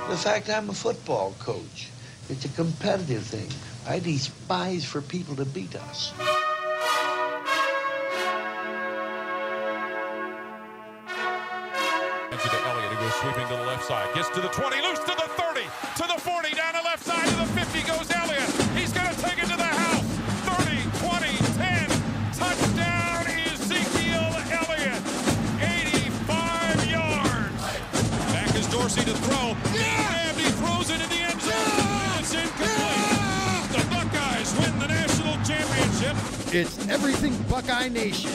The fact I'm a football coach. It's a competitive thing. I despise for people to beat us. To Elliott, who goes sweeping to the left side. Gets to the 20, loose to the 30, to the 40, down the left side to the 50 goes Elliott. He's going to take it to the house. 30, 20, 10. Touchdown, Ezekiel Elliott. 85 yards. Back is Dorsey to throw. And he throws it in the end zone. It's incomplete. The Buckeyes win the national championship. It's Everything Buckeye Nation,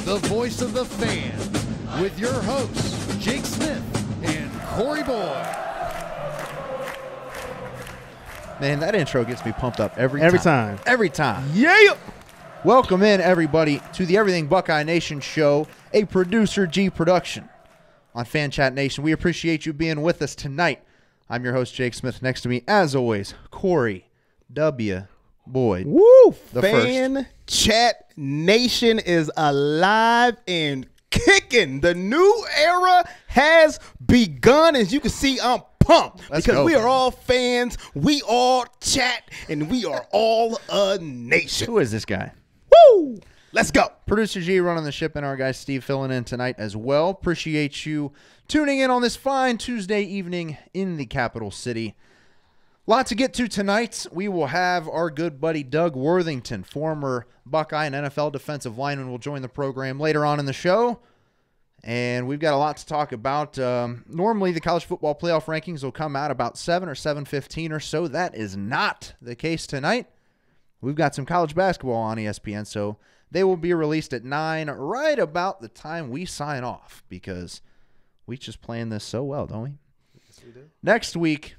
the voice of the fan, with your hosts, Jake Smith and Corey Boyd. Man, that intro gets me pumped up every time. Every time. Yeah. Welcome in, everybody, to the Everything Buckeye Nation show, a Producer G production on Fan Chat Nation. We appreciate you being with us tonight. I'm your host, Jake Smith. Next to me, as always, Corey W. Boyd. Woo! Fan Chat Nation is alive and kicking. The new era has begun. As you can see, I'm pumped because we are all fans, we all chat, and we are all a nation. Who is this guy? Woo! Let's go. Producer G running the ship, and our guy Steve filling in tonight as well. Appreciate you tuning in on this fine Tuesday evening in the capital city. Lot to get to tonight. We will have our good buddy Doug Worthington, former Buckeye and NFL defensive lineman, will join the program later on in the show. And we've got a lot to talk about. Normally, the college football playoff rankings will come out about 7 or 7:15 or so. That is not the case tonight. We've got some college basketball on ESPN, so they will be released at 9, right about the time we sign off, because we just playing this so well, don't we? Yes, we do. Next week,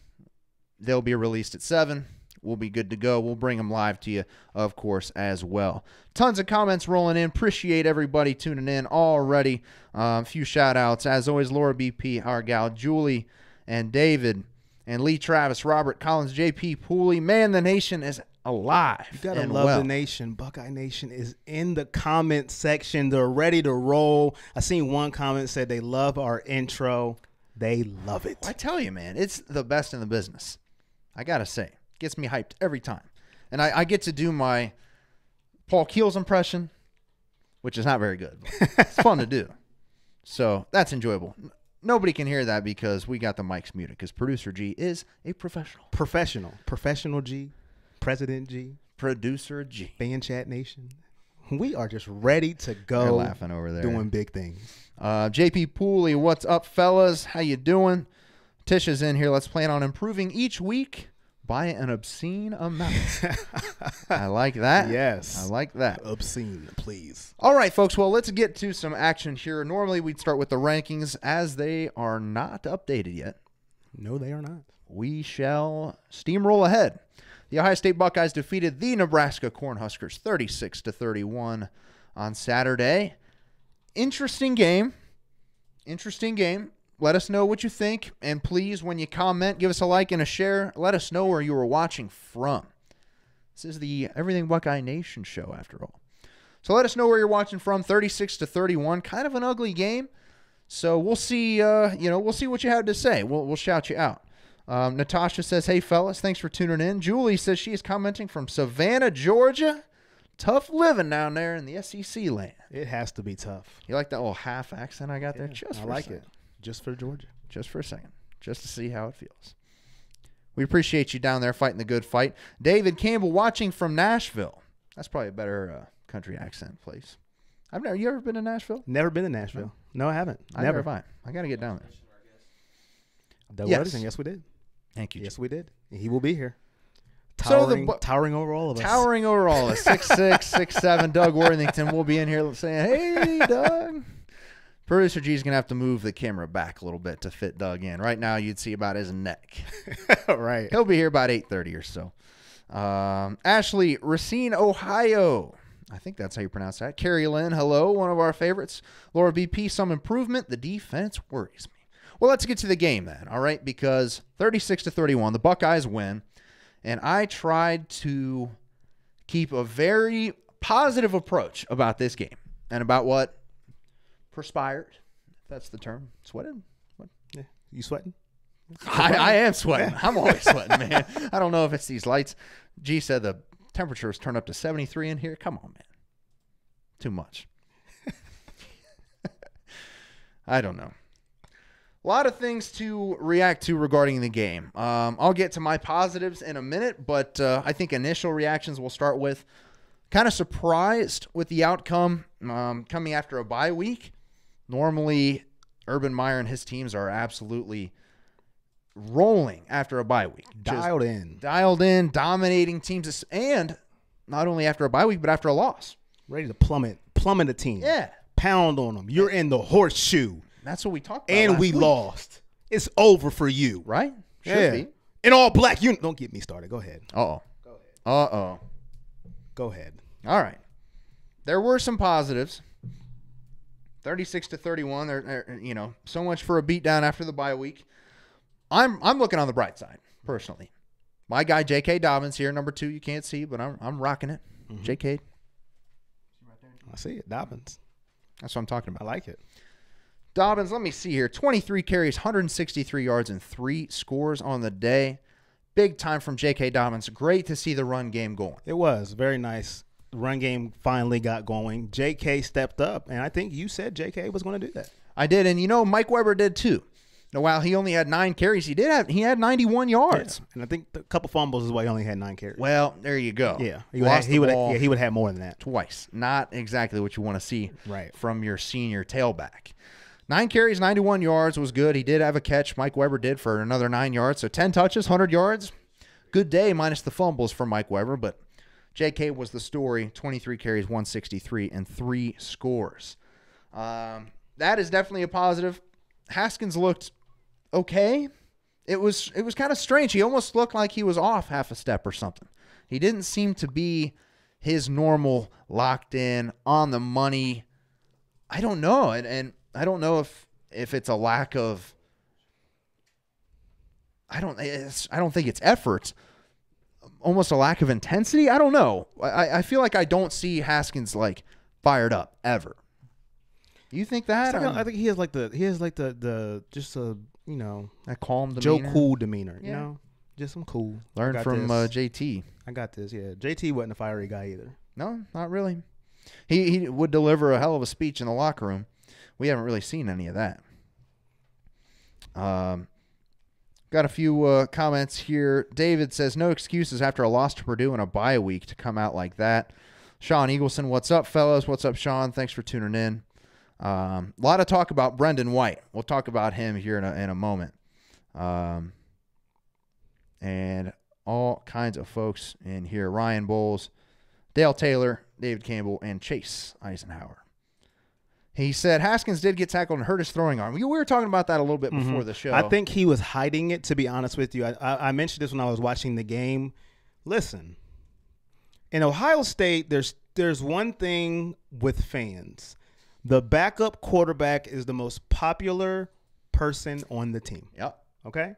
they'll be released at 7. We'll be good to go. We'll bring them live to you, of course, as well. Tons of comments rolling in. Appreciate everybody tuning in already. A few shout-outs. As always, Laura BP, our gal, Julie, and David, and Lee Travis, Robert Collins, JP Pooley. Man, the nation is alive. You gotta love the nation. Buckeye Nation is in the comment section. They're ready to roll. I seen one comment said they love our intro. They love it. I tell you, man, it's the best in the business. I gotta say. Gets me hyped every time. And I get to do my Paul Keels impression, which is not very good. But it's fun to do. So that's enjoyable. Nobody can hear that because we got the mics muted, because Producer G is a professional. Professional G. President G. Producer G. Fan Chat Nation. We are just ready to go. They're laughing over there. Doing big things. JP Pooley, what's up, fellas? How you doing? Tisha's in here. Let's plan on improving each week by an obscene amount. I like that. Yes. I like that. Obscene, please. All right, folks. Well, let's get to some action here. Normally, we'd start with the rankings, as they are not updated yet. No, they are not. We shall steamroll ahead. The Ohio State Buckeyes defeated the Nebraska Cornhuskers 36-31 on Saturday. Interesting game. Let us know what you think, and please, when you comment, give us a like and a share. Let us know where you were watching from. This is the Everything Buckeye Nation show, after all. So let us know where you're watching from. 36-31, kind of an ugly game. So we'll see. We'll see what you have to say. We'll shout you out. Natasha says, "Hey fellas, thanks for tuning in." Julie says she is commenting from Savannah, Georgia. Tough living down there in the SEC land. It has to be tough. You like that little half accent I got there? I like it. Just for Georgia. Just for a second. Just to see how it feels. We appreciate you down there fighting the good fight. David Campbell watching from Nashville. That's probably a better country accent place. You ever been to Nashville? Never been to Nashville. No, I haven't. Never have I. I got to get down there. Yes, we did. Thank you. Yes, we did. He will be here. Towering over all of us. Towering over all of us. 6'6", 6'7", Doug Worthington will be in here saying, "Hey, Doug." Producer G's going to have to move the camera back a little bit to fit Doug in. Right now, you'd see about his neck. Right. He'll be here about 8:30 or so. Ashley, Racine, Ohio. I think that's how you pronounce that. Carrie Lynn, hello, one of our favorites. Laura BP, some improvement. The defense worries me. Well, let's get to the game then, all right? Because 36-31, the Buckeyes win. And I tried to keep a very positive approach about this game and about what perspired, if that's the term. Sweated? What? Yeah. You sweating? I am sweating. Yeah. I'm always sweating, man. I don't know if it's these lights. G said the temperature was turned up to 73 in here. Come on, man. Too much. I don't know. A lot of things to react to regarding the game. I'll get to my positives in a minute, but I think initial reactions we'll start with kind of surprised with the outcome coming after a bye week. Normally, Urban Meyer and his teams are absolutely rolling after a bye week. Dialed in, dominating teams, and not only after a bye week, but after a loss. Ready to plummet the team. Yeah. Pound on them. You're in the horseshoe. That's what we talked about and last we week. Lost. It's over for you. Right? Should be. in all black uniform. Don't get me started. Go ahead. Uh-oh. Go ahead. Uh-oh. Go ahead. All right. There were some positives. 36-31. There, you know, so much for a beatdown after the bye week. I'm looking on the bright side, personally. My guy, J.K. Dobbins here, number 2. You can't see, but I'm rocking it. Mm-hmm. J.K. I see it. Dobbins. That's what I'm talking about. I like it. Dobbins, let me see here. 23 carries, 163 yards, and 3 scores on the day. Big time from J.K. Dobbins. Great to see the run game going. It was very nice. The run game finally got going. J.K. stepped up, and I think you said J.K. was going to do that. I did, and you know, Mike Weber did too. Now, while he only had 9 carries, he had 91 yards. Yeah. And I think a couple fumbles is why he only had 9 carries. Well, there you go. Yeah, he would have had more than that. Twice. Not exactly what you want to see right from your senior tailback. 9 carries, 91 yards was good. He did have a catch. Mike Weber did for another 9 yards. So 10 touches, 100 yards. Good day minus the fumbles for Mike Weber, but J.K. was the story. 23 carries, 163, and 3 scores. That is definitely a positive. Haskins looked okay. It was kind of strange. He almost looked like he was off half a step or something. He didn't seem to be his normal, locked in, on the money. I don't know. And I don't know if it's a lack of I don't think it's effort. Almost a lack of intensity. I don't know. I feel like I don't see Haskins like fired up ever. You think that? I think he has the just a a calm demeanor. Joe Cool demeanor. Yeah. You know, just some cool. Learn from JT. I got this. Yeah, JT wasn't a fiery guy either. No, not really. He would deliver a hell of a speech in the locker room. We haven't really seen any of that. Got a few comments here. David says, no excuses after a loss to Purdue and a bye week to come out like that. Sean Eagleson, what's up, fellas? What's up, Sean? Thanks for tuning in. A lot of talk about Brendan White. We'll talk about him here in a moment. And all kinds of folks in here. Ryan Bowles, Dale Taylor, David Campbell, and Chase Eisenhower. He said Haskins did get tackled and hurt his throwing arm. We were talking about that a little bit before the show. I think he was hiding it, to be honest with you. I mentioned this when I was watching the game. Listen, in Ohio State, there's one thing with fans. The backup quarterback is the most popular person on the team. Yep. Okay?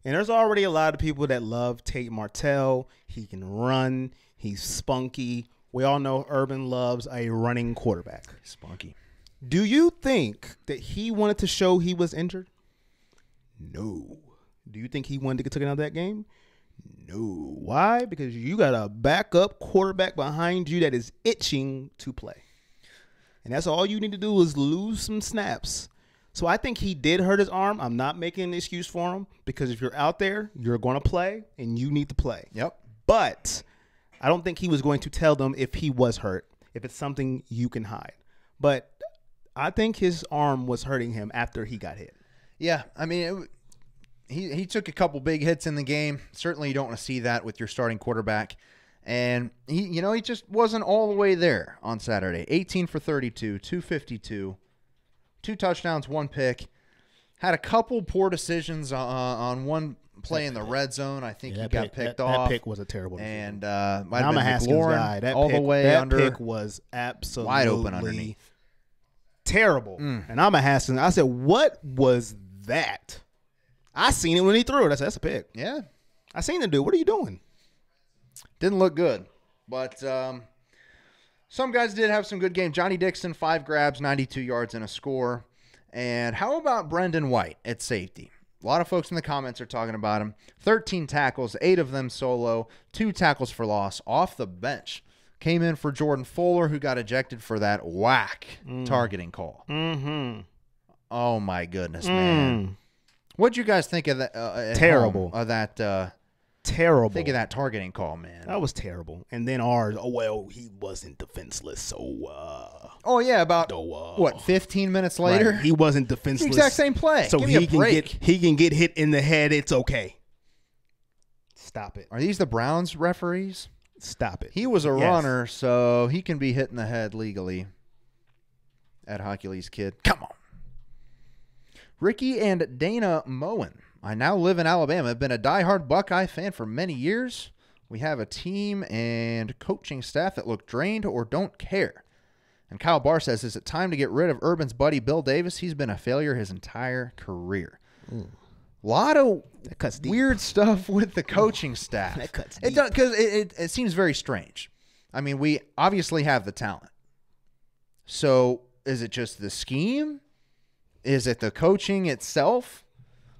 And there's already a lot of people that love Tate Martell. He can run. He's spunky. We all know Urban loves a running quarterback. Spunky. Do you think that he wanted to show he was injured? No. Do you think he wanted to get taken out of that game? No. Why? Because you got a backup quarterback behind you that is itching to play. And that's all you need to do is lose some snaps. So I think he did hurt his arm. I'm not making an excuse for him because if you're out there, you're going to play and you need to play. Yep. But I don't think he was going to tell them if he was hurt, if it's something you can hide. But I think his arm was hurting him after he got hit. Yeah, I mean, he took a couple big hits in the game. Certainly you don't want to see that with your starting quarterback. And he just wasn't all the way there on Saturday. 18 for 32, 252, 2 touchdowns, 1 pick. Had a couple poor decisions on one play in the red zone. I think he got picked off. That pick was a terrible decision. And might I'm have a been Haskins guy. that pick was absolutely wide open underneath. Terrible. And I'm a Haskins. I said, what was that? I seen it when he threw it. I said, that's a pick. Yeah. I seen the dude. What are you doing? Didn't look good. But some guys did have some good games. Johnny Dixon, 5 grabs, 92 yards, and a score. And how about Brendan White at safety? A lot of folks in the comments are talking about him. 13 tackles, 8 of them solo, 2 tackles for loss off the bench. Came in for Jordan Fuller, who got ejected for that whack targeting call. Mm-hmm. Oh, my goodness, man. What'd you guys think of that? Terrible. Of that terrible. Think of that targeting call, man. That was terrible. And then ours, he wasn't defenseless. So, about, 15 minutes later? Right. He wasn't defenseless. The exact same play. So Give me a break. He can get hit in the head. It's okay. Stop it. Are these the Browns referees? Stop it. He was a runner, so he can be hit in the head legally. Ed Hockley's kid. Come on. Ricky and Dana Moen I now live in Alabama. I've been a diehard Buckeye fan for many years. We have a team and coaching staff that look drained or don't care. And Kyle Barr says, is it time to get rid of Urban's buddy Bill Davis? He's been a failure his entire career. A lot of weird stuff with the coaching staff. That cuts It deep. does, because it seems very strange. I mean, we obviously have the talent. So is it just the scheme? Is it the coaching itself?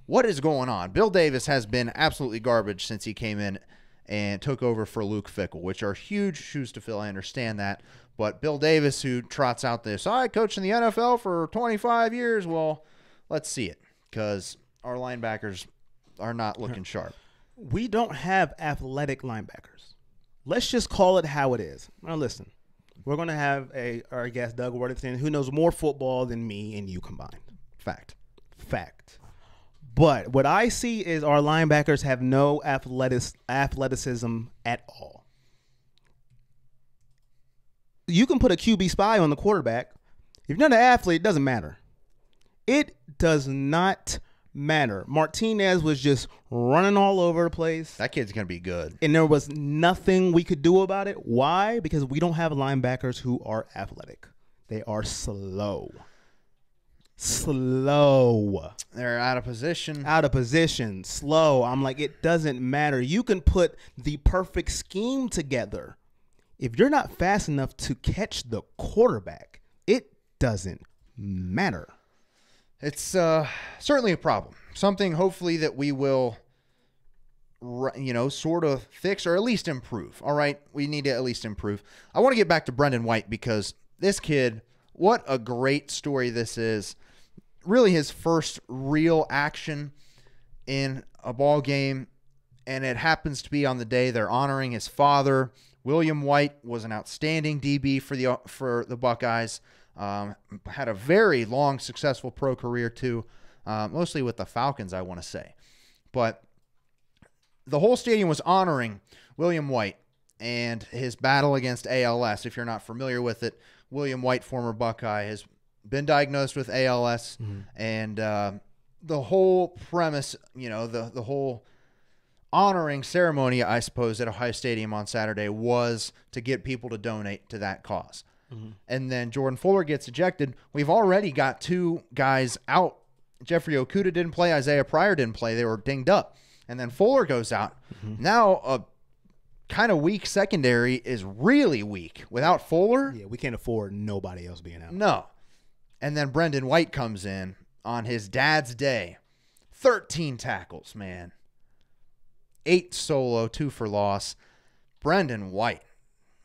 What is going on? Bill Davis has been absolutely garbage since he came in and took over for Luke Fickell, which are huge shoes to fill. I understand that. But Bill Davis, who trots out this, I coached in the NFL for 25 years. Well, let's see it, because our linebackers are not looking sharp. We don't have athletic linebackers. Let's just call it how it is. Now, listen, we're going to have our guest, Doug Worthington, who knows more football than me and you combined. Fact. But what I see is our linebackers have no athleticism at all. You can put a QB spy on the quarterback. If you're not an athlete, it doesn't matter. It does not matter. Martinez was just running all over the place. That kid's going to be good. And there was nothing we could do about it. Why? Because we don't have linebackers who are athletic. They are slow. They're out of position. Slow. I'm like, it doesn't matter. You can put the perfect scheme together. If you're not fast enough to catch the quarterback, it doesn't matter. It's certainly a problem. Something hopefully that we will, sort of fix or at least improve. All right, we need to at least improve. I want to get back to Brendan White, because this kid, what a great story this is. Really his first real action in a ball game, and it happens to be on the day they're honoring his father. William White was an outstanding DB for the Buckeyes. Had a very long, successful pro career too, mostly with the Falcons, I want to say. But the whole stadium was honoring William White and his battle against ALS. If you're not familiar with it, William White, former Buckeye, has been diagnosed with ALS, and the whole premise, the whole honoring ceremony, I suppose, at Ohio Stadium on Saturday was to get people to donate to that cause. And then Jordan Fuller gets ejected. We've already got two guys out. Jeffrey Okudah didn't play. Isaiah Pryor didn't play. They were dinged up. And then Fuller goes out. Now a kind of weak secondary is really weak. Without Fuller, Yeah, we can't afford nobody else being out. no. And then Brendan White comes in on his dad's day. 13 tackles, man. 8 solo, 2 for loss. Brendan White.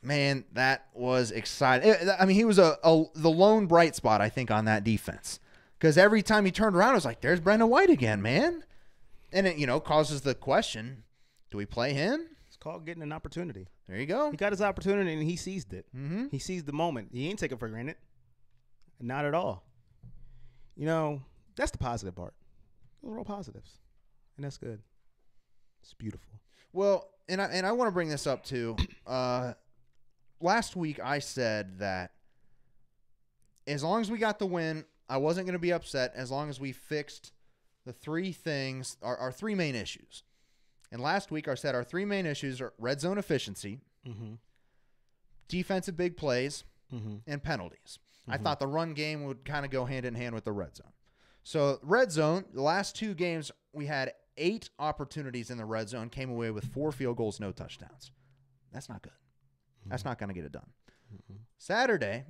Man, that was exciting. I mean, he was the lone bright spot, I think, on that defense. Because every time he turned around, it was like, there's Brendan White again, man. And it, causes the question, do we play him? It's called getting an opportunity. There you go. He got his opportunity, and he seized it. He seized the moment. He ain't taking it for granted. Not at all. That's the positive part. Those are all positives. And that's good. It's beautiful. Well, and I want to bring this up, too. Last week, I said that as long as we got the win, I wasn't going to be upset as long as we fixed the three things, our three main issues. And last week, I said our three main issues are red zone efficiency, defensive big plays, and penalties. I thought the run game would kind of go hand in hand with the red zone. So red zone, the last 2 games, we had 8 opportunities in the red zone, came away with 4 field goals, no touchdowns. That's not good. That's not going to get it done. Saturday,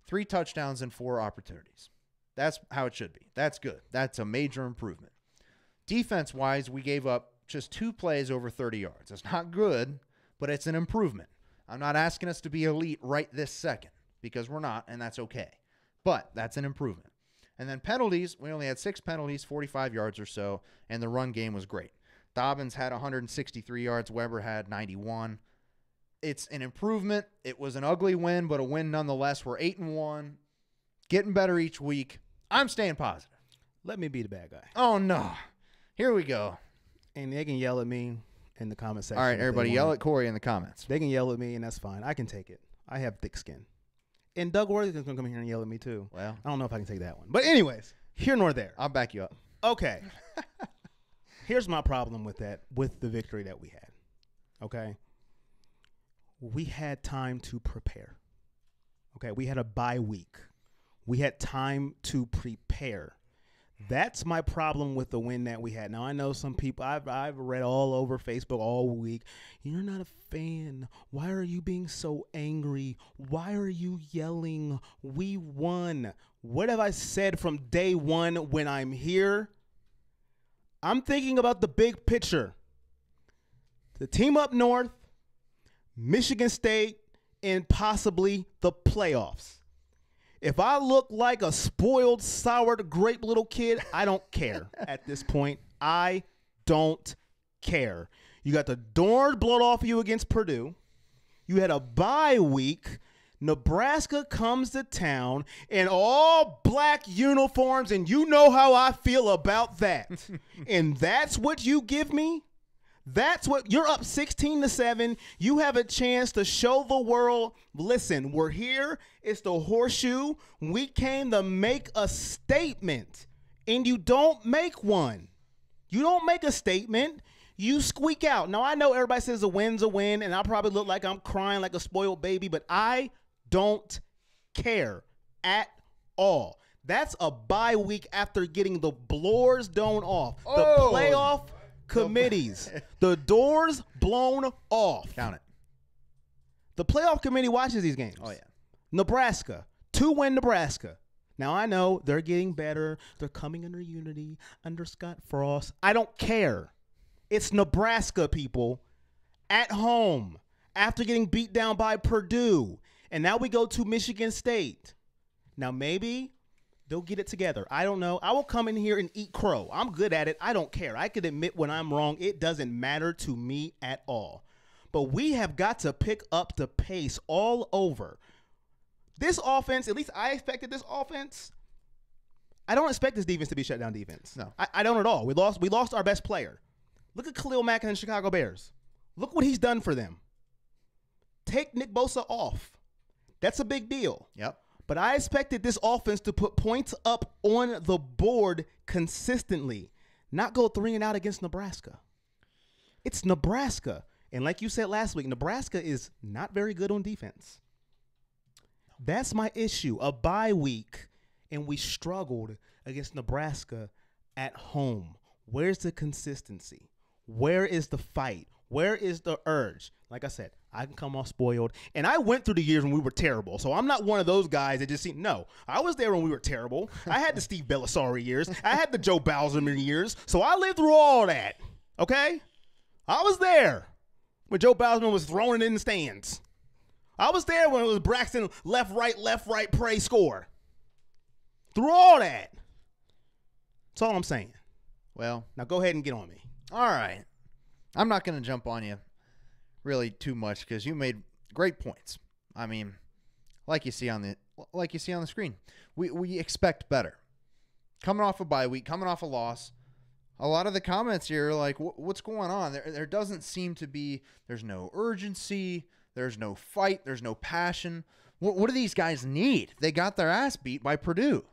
3 touchdowns and 4 opportunities. That's how it should be. That's good. That's a major improvement. Defense-wise, we gave up just 2 plays over 30 yards. It's not good, but it's an improvement. I'm not asking us to be elite right this second, because we're not, and that's okay. But that's an improvement. And then penalties, we only had 6 penalties, 45 yards or so, and the run game was great. Dobbins had 163 yards. Weber had 91. It's an improvement. It was an ugly win, but a win nonetheless. We're 8-1, getting better each week. I'm staying positive. Let me be the bad guy. Oh, no. Here we go. And they can yell at me in the comment section. All right, everybody, yell at Corey in the comments. They can yell at me, and that's fine. I can take it. I have thick skin. And Doug Worthington's going to come here and yell at me, too. Well, I don't know if I can take that one. But anyways, here nor there. I'll back you up. Okay. Here's my problem with that, with the victory that we had. Okay? We had time to prepare. Okay? We had a bye week. We had time to prepare. That's my problem with the win that we had. Now, I know some people, I've read all over Facebook all week, you're not a fan. Why are you being so angry? Why are you yelling? We won. What have I said from day one when I'm here? I'm thinking about the big picture. The team up north, Michigan State, and possibly the playoffs. If I look like a spoiled, soured grape little kid, I don't care at this point. I don't care. You got the doors blown off of you against Purdue. You had a bye week. Nebraska comes to town in all black uniforms, and you know how I feel about that. And that's what you give me? That's what you're up 16-7. You have a chance to show the world, listen, we're here. It's the horseshoe. We came to make a statement, and you don't make one. You don't make a statement. You squeak out. Now, I know everybody says a win's a win, and I probably look like I'm crying like a spoiled baby, but I don't care at all. That's a bye week after getting the blowers blown off. Oh. The playoff committees, the doors blown off. Count it. The playoff committee watches these games. Oh, yeah. Nebraska, 2-win Nebraska. Now, I know they're getting better. They're coming under unity, under Scott Frost. I don't care. It's Nebraska, people, at home after getting beat down by Purdue. And now we go to Michigan State. Now, maybe they'll get it together. I don't know. I will come in here and eat crow. I'm good at it. I don't care. I could admit when I'm wrong. It doesn't matter to me at all. But we have got to pick up the pace all over. This offense, at least I expected this offense. I don't expect this defense to be shut down defense. No. I don't at all. We lost our best player. Look at Khalil Mack and the Chicago Bears. Look what he's done for them. Take Nick Bosa off. That's a big deal. Yep. But I expected this offense to put points up on the board consistently, not go 3-and-out against Nebraska. It's Nebraska. And like you said last week, Nebraska is not very good on defense. That's my issue. A bye week, and we struggled against Nebraska at home. Where's the consistency? Where is the fight? Where is the urge? Like I said, I can come off spoiled. And I went through the years when we were terrible. So I'm not one of those guys that just no. I was there when we were terrible. I had the Steve Bellisari years. I had the Joe Bowserman years. So I lived through all that. Okay? I was there when Joe Bowserman was throwing it in the stands. I was there when it was Braxton left, right, pray, score. Through all that. That's all I'm saying. Well, now go ahead and get on me. All right. I'm not going to jump on you really too much because you made great points. I mean, like you see on the screen, we expect better. Coming off a bye week, coming off a loss, a lot of the comments here are like, what's going on? There doesn't seem to be. There's no urgency. There's no fight. There's no passion. What do these guys need? They got their ass beat by Purdue.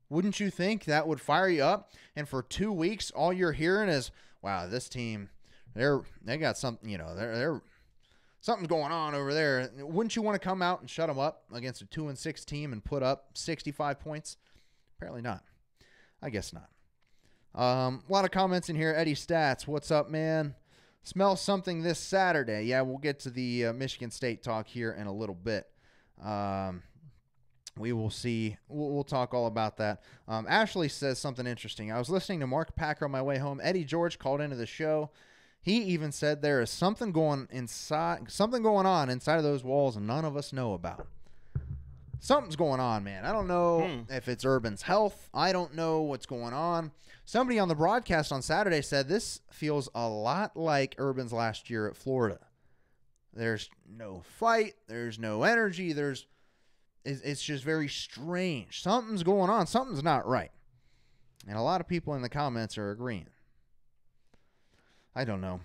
Wouldn't you think that would fire you up? And for 2 weeks, all you're hearing is, "Wow, this team, they got something. You know, they're something's going on over there." Wouldn't you want to come out and shut them up against a 2-6 team and put up 65 points? Apparently not. I guess not. A lot of comments in here. Eddie Stats, what's up, man? Smell something this Saturday. Yeah, we'll get to the Michigan State talk here in a little bit. We will see. We'll talk all about that. Ashley says something interesting. I was listening to Mark Packer on my way home. Eddie George called into the show. He even said there is something going on inside of those walls and none of us know about. Something's going on, man. I don't know if it's Urban's health. I don't know what's going on. Somebody on the broadcast on Saturday said this feels a lot like Urban's last year at Florida. There's no fight. There's no energy. It's just very strange. Something's going on. Something's not right. And a lot of people in the comments are agreeing. I don't know.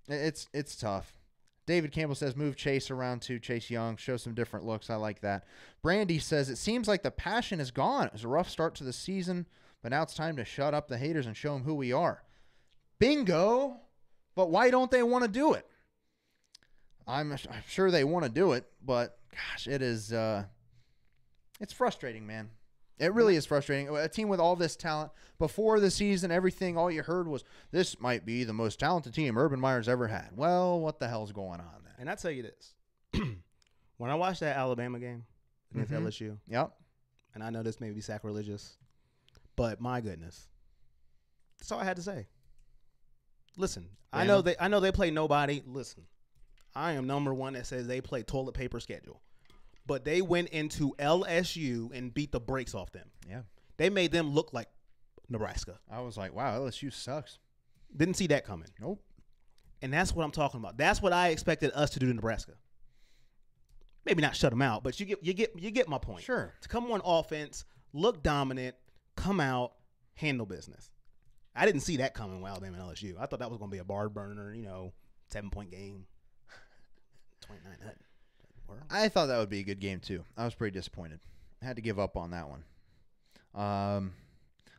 It's tough. David Campbell says, move Chase around to Chase Young. Show some different looks. I like that. Brandy says, it seems like the passion is gone. It was a rough start to the season, but now it's time to shut up the haters and show them who we are. bingo, but why don't they want to do it? I'm sure they want to do it, but gosh, it is it's frustrating, man. It really is frustrating. A team with all this talent before the season, everything, all you heard was this might be the most talented team Urban Meyer's ever had. Well, what the hell's going on there? And I tell you this, when I watched that Alabama game against LSU, yep, and I know this may be sacrilegious, but my goodness, that's all I had to say. Listen, I know they play nobody. Listen, I am number one that says they play toilet paper schedule. But they went into LSU and beat the brakes off them. Yeah. They made them look like Nebraska. I was like, wow, LSU sucks. Didn't see that coming. Nope. And that's what I'm talking about. That's what I expected us to do to Nebraska. Maybe not shut them out, but you get my point. Sure. To come on offense, look dominant, come out, handle business. I didn't see that coming with Alabama and LSU. I thought that was going to be a barn burner, 7-point game. 29-0. I thought that would be a good game, too. I was pretty disappointed. I had to give up on that one. A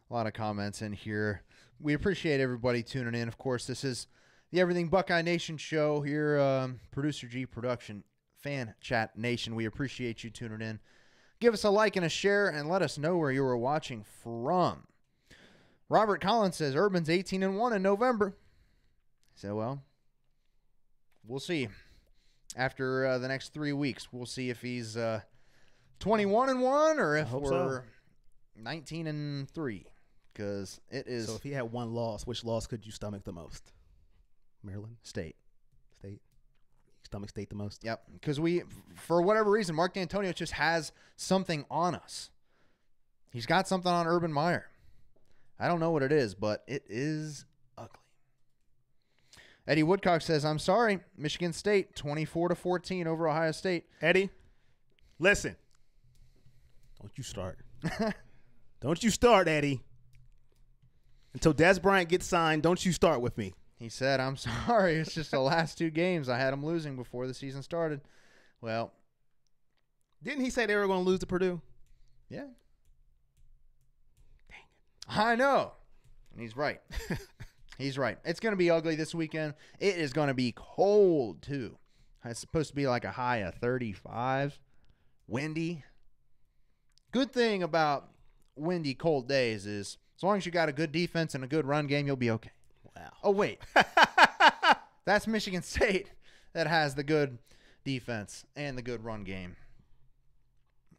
lot of comments in here. We appreciate everybody tuning in. Of course, this is the Everything Buckeye Nation show here, Producer G Production, Fan Chat Nation. We appreciate you tuning in. Give us a like and a share, and let us know where you were watching from. Robert Collins says, Urban's 18-1 in November. So, well, we'll see. After the next 3 weeks, we'll see if he's 21-1 or if we're 19-3. Because it is. So if he had one loss, which loss could you stomach the most? Maryland State. Stomach State the most. Yep. Because for whatever reason, Mark D'Antonio just has something on us. He's got something on Urban Meyer. I don't know what it is, but it is ugly. Eddie Woodcock says, I'm sorry, Michigan State, 24-14 over Ohio State. Eddie, listen. Don't you start. Don't you start, Eddie. Until Des Bryant gets signed, don't you start with me. He said, I'm sorry. It's just the last 2 games. I had them losing before the season started. Well. Didn't he say they were going to lose to Purdue? Yeah. Dang it. I know. And he's right. He's right. It's going to be ugly this weekend. It is going to be cold, too. It's supposed to be like a high of 35. Windy. Good thing about windy, cold days is as long as you got a good defense and a good run game, you'll be okay. Wow. Oh, wait. That's Michigan State that has the good defense and the good run game.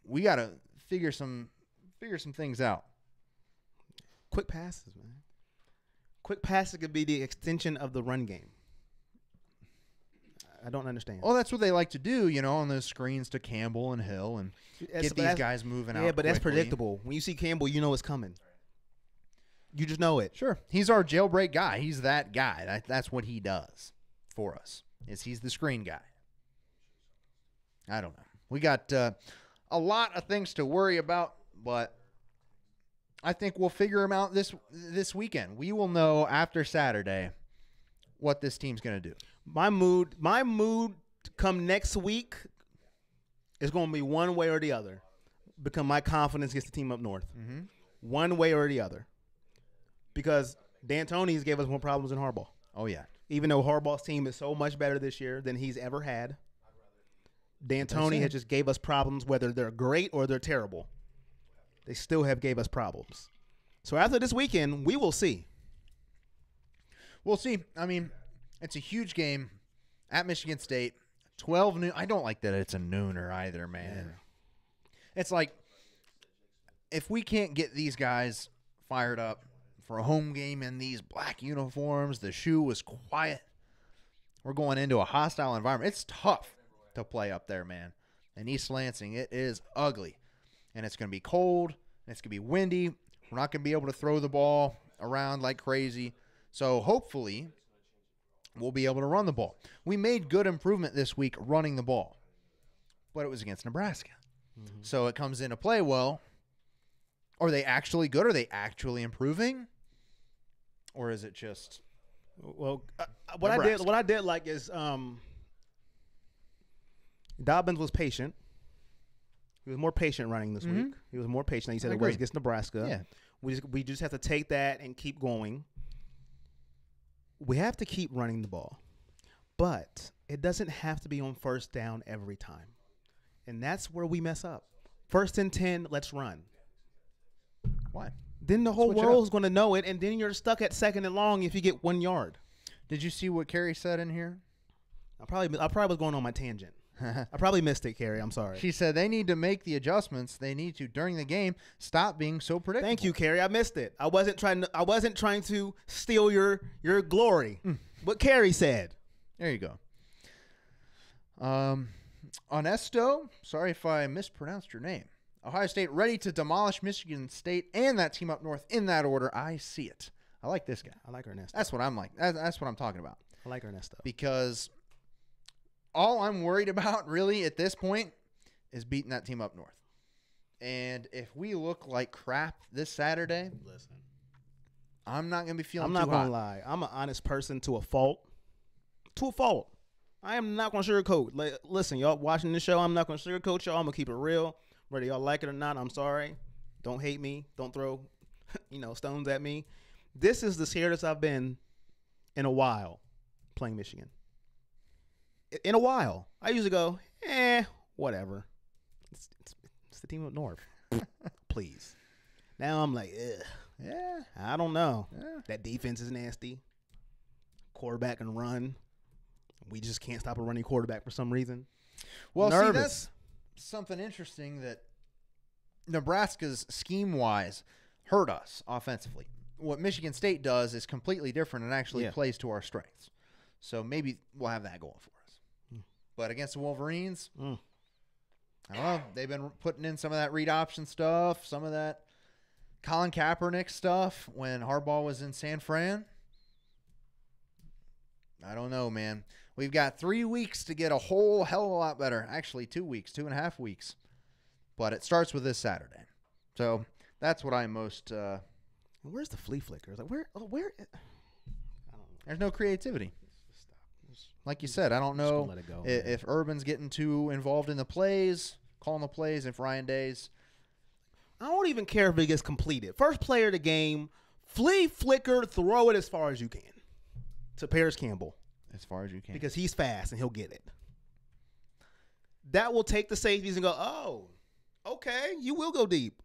We got to figure some things out. Quick passes, man. Quick passes could be the extension of the run game. I don't understand. Well, that's what they like to do, on those screens to Campbell and Hill and get these guys moving out. Yeah, but that's quickly. predictable. When you see Campbell, you know it's coming. You just know it. Sure. He's our jailbreak guy. He's that guy. That's what he does for us. He's the screen guy. I don't know. We got a lot of things to worry about, but I think we'll figure them out this weekend. We will know after Saturday what this team's going to do. My mood come next week is going to be one way or the other. Because my confidence gets the team up north. Mm-hmm. One way or the other. Because D'Antoni's gave us more problems than Harbaugh. Oh, yeah. Even though Harbaugh's team is so much better this year than he's ever had, D'Antoni has just gave us problems, whether they're great or they're terrible. They still have gave us problems. So after this weekend, we will see. We'll see. I mean, it's a huge game at Michigan State. 12 noon. I don't like that it's a nooner either, man. Yeah. It's like if we can't get these guys fired up for a home game in these black uniforms, the shoe was quiet. We're going into a hostile environment. It's tough to play up there, man. In East Lansing, it is ugly. And it's going to be cold, and it's going to be windy. We're not going to be able to throw the ball around like crazy. So hopefully we'll be able to run the ball. We made good improvement this week running the ball, but it was against Nebraska. Mm-hmm. So it comes into play, well, are they actually good? Are they actually improving? Or is it just what I did like is Dobbins was patient. He was more patient running this week. He was more patient. He said it was against Nebraska. Yeah. We just have to take that and keep going. we have to keep running the ball, but it doesn't have to be on first down every time. And that's where we mess up. 1st and 10, let's run. Why? Then the whole world's going to know it, and then you're stuck at 2nd and long if you get 1 yard. Did you see what Carrie said in here? I probably was going on my tangent. I probably missed it, Carrie. I'm sorry. She said they need to make the adjustments they need to during the game. Stop being so predictable. Thank you, Carrie. I missed it. I wasn't trying to steal your glory. What Carrie said. There you go. Onesto, sorry if I mispronounced your name. Ohio State ready to demolish Michigan State and that team up north in that order. I see it. I like this guy. I like Ernesto. That's what I'm like. That's what I'm talking about. I like Ernesto. Because all I'm worried about really at this point is beating that team up north. And if we look like crap this Saturday, listen, I'm not going to be feeling I'm too not going hot. to lie. I'm an honest person to a fault. To a fault. I am not going to sugarcoat. Listen, y'all watching this show, I'm not going to sugarcoat y'all. I'm going to keep it real. Whether y'all like it or not, I'm sorry. Don't hate me. Don't throw, stones at me. This is the scaredest I've been in a while playing Michigan. In a while. I usually go, whatever. It's the team up north. Please. Now I'm like, ugh. Yeah. I don't know. Yeah. That defense is nasty. Quarterback and run. We just can't stop a running quarterback for some reason. Well, Nervous. see, that's something interesting that Nebraska's scheme-wise hurt us offensively. What Michigan State does is completely different and actually plays to our strengths. So maybe we'll have that going for us. But against the Wolverines, I don't know. They've been putting in some of that read option stuff, some of that Colin Kaepernick stuff when Harbaugh was in San Fran. I don't know, man. We've got 3 weeks to get a whole hell of a lot better. Actually, 2 weeks, 2.5 weeks. But it starts with this Saturday. So that's what I'm most... Where's the flea flickers? Like where? I don't know. There's no creativity. Stop. Like you said, I don't know let it go, if Urban's getting too involved in the plays, calling the plays, if Ryan Day's... I don't even care if it gets completed. First player of the game, flea flicker, throw it as far as you can to Paris Campbell. As far as you can. Because he's fast and he'll get it. That will take the safeties and go, oh, okay, you will go deep.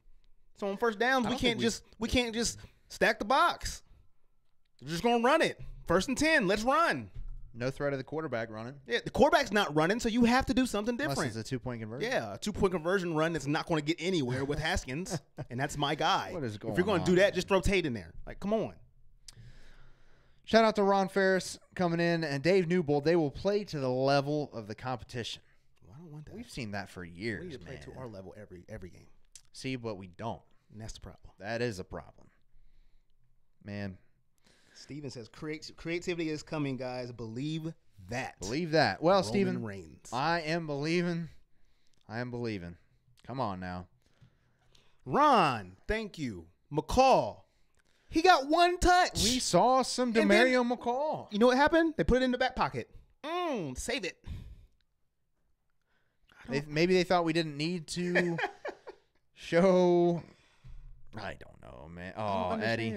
So on first downs, we can't just stack the box. We're just gonna run it. 1st and 10, let's run. No threat of the quarterback running. Yeah, the quarterback's not running, so you have to do something different. Unless it's a 2-point conversion. Yeah, a 2-point conversion run that's not going to get anywhere with Haskins, and that's my guy. What is going If you're going on, to do that, man? just throw Tate in there. Like, come on. Shout out to Ron Ferris coming in and Dave Newbold. They will play to the level of the competition. Well, I don't want that. We've seen that for years, We need to play man. to our level every game. See, but we don't. And that's the problem. That is a problem. Man, Steven says creativity is coming, guys. Believe that. believe that. Well, Roman Steven, Reigns. I am believing. Come on now. Ron, thank you. McCall, he got 1 touch. We saw some then- DeMario McCall. You know what happened? They put it in the back pocket. Save it. Maybe they thought we didn't need to show. I don't know, man. Oh, Eddie.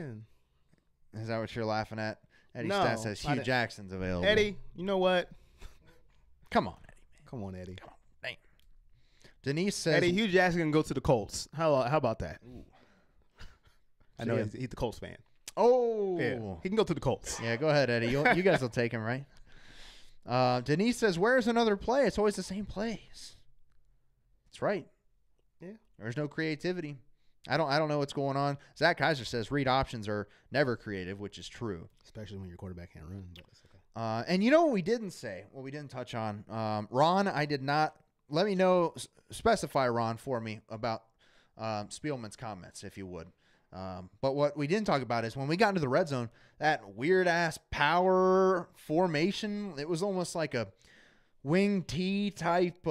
Is that what you're laughing at? Eddie No, Stat says I Hugh didn't. Jackson's available. Eddie, you know what? Come on, Eddie, man. Come on, Eddie. Come on. Dang. Denise says. Eddie, Hugh Jackson can go to the Colts. How about that? I know See he's the Colts fan. Oh. Yeah, he can go to the Colts. Yeah, go ahead, Eddie. You guys will take him, right? Denise says, where's another play? It's always the same plays. That's right. Yeah. There's no creativity. I don't know what's going on. Zach Kaiser says read options are never creative, which is true. Especially when your quarterback can't run. But it's okay. And you know what we didn't say? What we didn't touch on? Ron, I did not. Let me know, specify, Ron, for me about Spielman's comments, if you would. But what we didn't talk about is when we got into the red zone, that weird-ass power formation, it was almost like a wing T type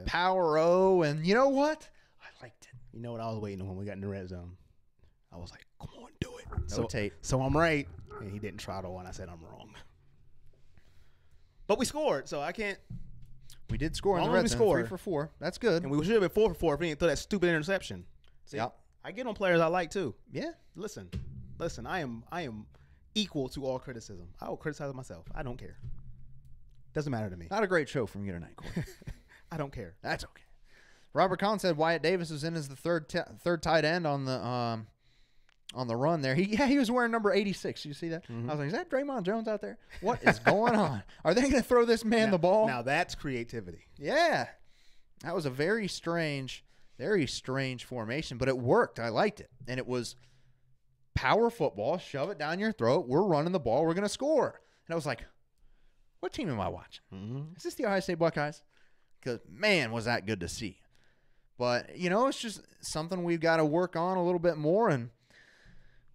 power O. And you know what? I liked it. You know what I was waiting on when we got in the red zone? I was like, come on, do it. Tate. So I'm right. And he didn't trottle, and I said I'm wrong. But we scored, so I can't. We did score in the Long as red we zone, score. 3 for 4. That's good. And we should have been 4 for 4 if we didn't throw that stupid interception. See, Yep. I get on players I like too. Yeah. Listen. I am equal to all criticism. I will criticize myself. I don't care. Doesn't matter to me. Not a great show from you tonight, Corey. I don't care. That's okay. Robert Collins said Wyatt Davis was in as the third tight end on the run there. He was wearing number 86. You see that? I was like, is that Draymond Jones out there? What is going on? Are they going to throw this man the ball? Now that's creativity. Yeah. That was a very strange formation, but it worked. I liked it. And it was power football, shove it down your throat. We're running the ball. We're going to score. And I was like, what team am I watching? Is this the Ohio State Buckeyes? Because, man, was that good to see. But, it's just something we've got to work on a little bit more, and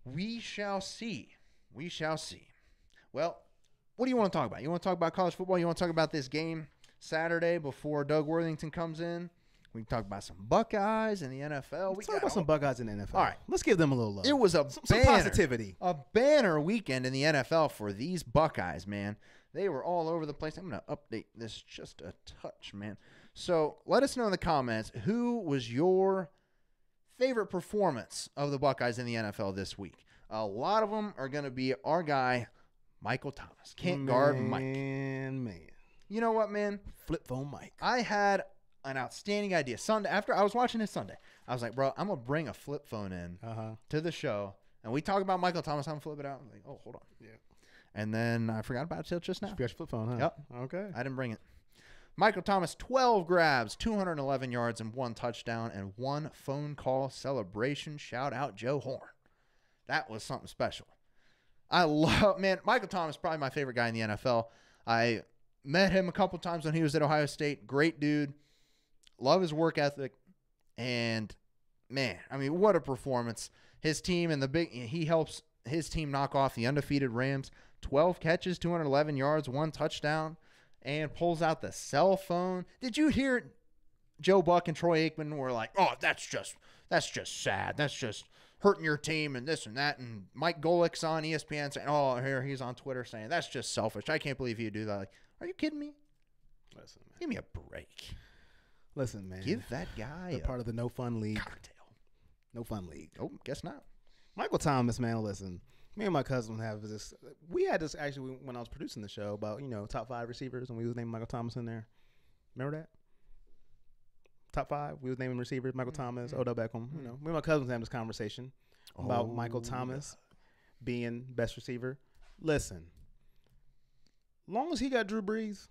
we shall see. We shall see. Well, what do you want to talk about? You want to talk about college football? You want to talk about this game Saturday before Doug Worthington comes in? We can talk about some Buckeyes in the NFL. Let's talk about some Buckeyes in the NFL. All right. Let's give them a little love. It was some positivity. A banner weekend in the NFL for these Buckeyes, man. They were all over the place. I'm going to update this just a touch, man. So let us know in the comments, who was your favorite performance of the Buckeyes in the NFL this week? A lot of them are going to be our guy, Michael Thomas. Can't guard Mike. Man. You know what, man? Flip phone Mike. I had an outstanding idea. Sunday, after I was watching this Sunday, I was like, bro, I'm going to bring a flip phone in to the show. And we talk about Michael Thomas. I'm going to flip it out. I'm like, oh, hold on. Yeah. And then I forgot about it till just now. You got your flip phone, huh? Yep. Okay. I didn't bring it. Michael Thomas, 12 grabs, 211 yards, and 1 touchdown, and 1 phone call celebration. Shout out Joe Horn. That was something special. Michael Thomas, probably my favorite guy in the NFL. I met him a couple times when he was at Ohio State. Great dude. Love his work ethic. And, man, I mean, what a performance. His team he helps his team knock off the undefeated Rams. 12 catches, 211 yards, 1 touchdown, and pulls out the cell phone. Did you hear Joe Buck and Troy Aikman were like, oh, that's just sad. That's just hurting your team and this and that. And Mike Golick's on ESPN saying, oh, here he's on Twitter saying, that's just selfish. I can't believe you do that. Like, are you kidding me? Listen, man. Give me a break. Listen, man. Give that guy part of the No Fun League. Cocktail. No Fun League. Oh, guess not. Michael Thomas, man, listen. Me and my cousin have this. We had this actually when I was producing the show about, top 5 receivers, and we was naming Michael Thomas in there. Remember that? Top 5. We was naming receivers, Michael Thomas, Odell Beckham. Me and my cousins having this conversation about Michael Thomas being best receiver. Listen, long as he got Drew Brees,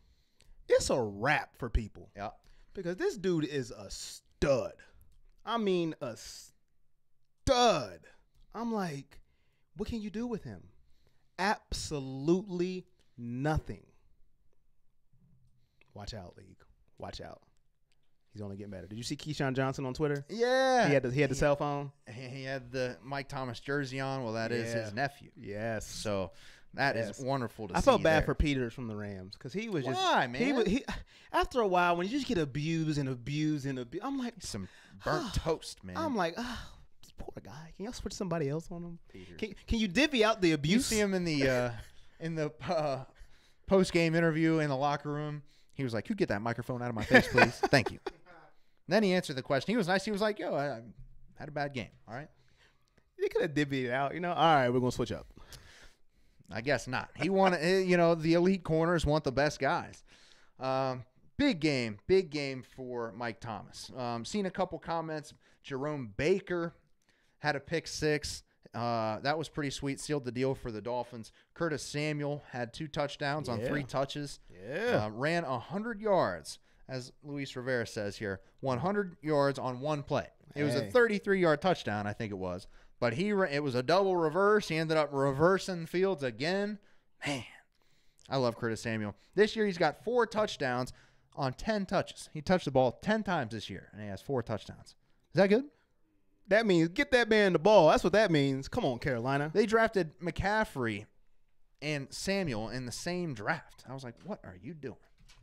it's a wrap for people. Yeah. Because this dude is a stud. I mean, a stud. I'm like, what can you do with him? Absolutely nothing. Watch out, league. Watch out. He's only getting better. Did you see Keyshawn Johnson on Twitter? Yeah. He had the cell phone. He had the Mike Thomas jersey on. Well, that is his nephew. Yes. So that is wonderful to see. I felt bad for Peters from the Rams because he was just. Why, man? He after a while, when you just get abused and abused and abused, I'm like. Some burnt toast, man. I'm like, this poor guy. Can y'all switch somebody else on him? Can you divvy out the abuse? You see him in the post-game interview in the locker room. He was like, "You get that microphone out of my face, please. Thank you." And then he answered the question. He was nice. He was like, "Yo, I had a bad game. All right." They could have divvied it out, All right, we're gonna switch up. I guess not. He wanted, the elite corners want the best guys. Big game for Mike Thomas. Seen a couple comments. Jerome Baker had a pick 6. That was pretty sweet. Sealed the deal for the Dolphins. Curtis Samuel had 2 touchdowns on 3 touches. Yeah. Ran 100 yards, as Luis Rivera says here. 100 yards on 1 play. It was a 33-yard touchdown, I think it was. But it was a double reverse. He ended up reversing Fields again. Man, I love Curtis Samuel. This year he's got 4 touchdowns on 10 touches. He touched the ball 10 times this year, and he has 4 touchdowns. Is that good? That means get that man the ball. That's what that means. Come on, Carolina. They drafted McCaffrey and Samuel in the same draft. I was like, what are you doing?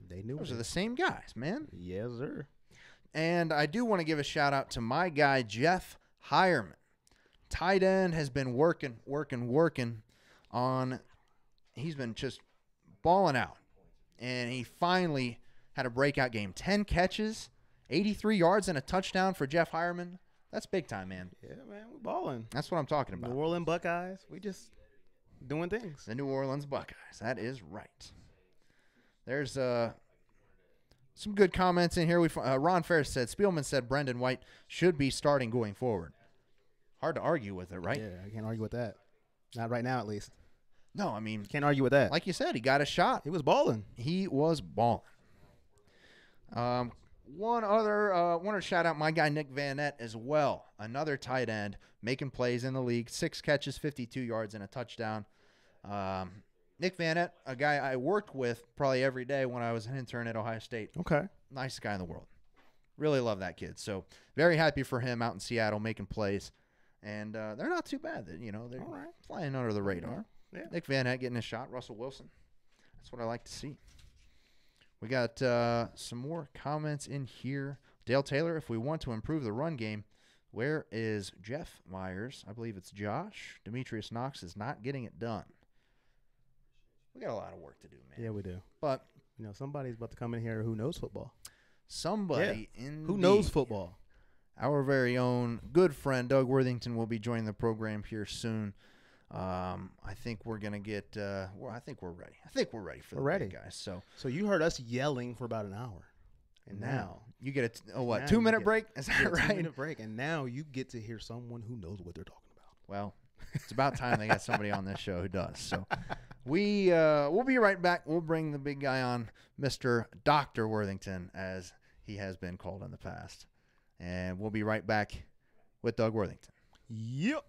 They knew Those are the same guys, man. Yes, sir. And I do want to give a shout-out to my guy, Jeff Hireman. Tight end has been working on – he's been just balling out. And he finally had a breakout game. 10 catches, 83 yards, and a touchdown for Jeff Hireman. That's big time, man. Yeah, man, we're balling. That's what I'm talking about. New Orleans Buckeyes, we just Doing things. The New Orleans Buckeyes. That is right. There's some good comments in here. Ron Ferris said, Spielman said Brendan White should be starting going forward. Hard to argue with it, right? Yeah, I can't argue with that. Not right now, at least. No, I mean. Can't argue with that. Like you said, he got a shot. He was balling. He was balling. One other shout out my guy Nick Vanette as well. Another tight end making plays in the league. 6 catches, 52 yards, and a touchdown. Nick Vanette, a guy I worked with probably every day when I was an intern at Ohio State. Okay. Nicest guy in the world. Really love that kid. So very happy for him out in Seattle making plays. And they're not too bad. They're flying under the radar. Yeah. Nick Vanette getting a shot. Russell Wilson. That's what I like to see. We got some more comments in here. Dale Taylor, if we want to improve the run game, where is Jeff Myers? I believe it's Josh. Demetrius Knox is not getting it done. We got a lot of work to do, man. Yeah, we do. But somebody's about to come in here who knows football. Somebody who knows football. Our very own good friend Doug Worthington will be joining the program here soon. I think we're gonna get. I think we're ready. I think we're ready for the big guys. So you heard us yelling for about an hour, and now you get a 2-minute break. Is that right? 2-minute break, and now you get to hear someone who knows what they're talking about. Well, it's about time they got somebody on this show who does. So we'll be right back. We'll bring the big guy on, Mr. Dr. Worthington, as he has been called in the past, and we'll be right back with Doug Worthington. Yep.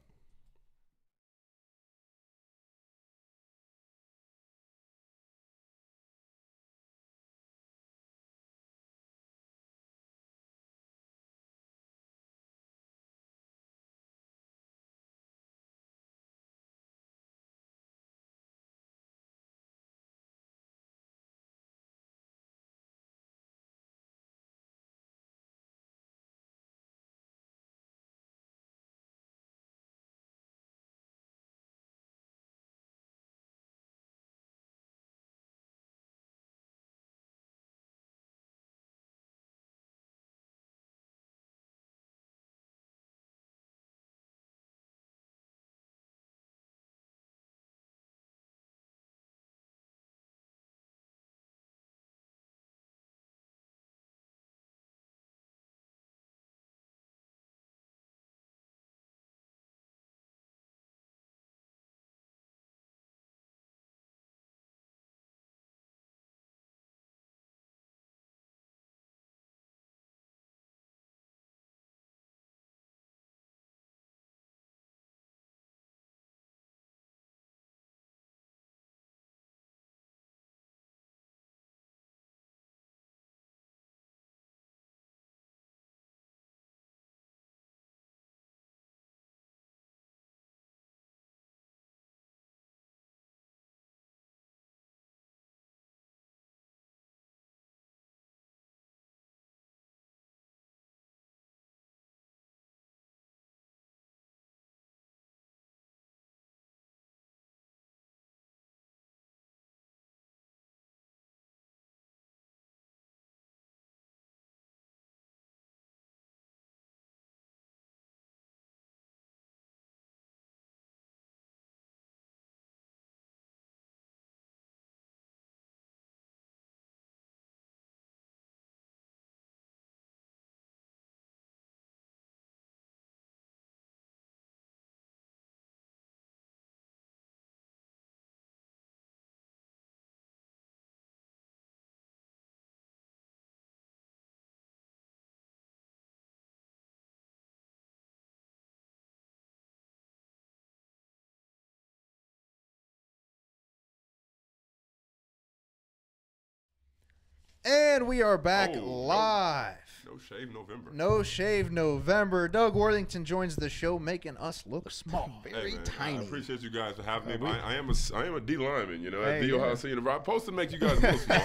And we are back live. No shave November. No shave November. Doug Worthington joins the show, making us look small. Very man, tiny. I appreciate you guys for having me. I am a D lineman, at the yeah. Ohio State University. I'm supposed to make you guys look small.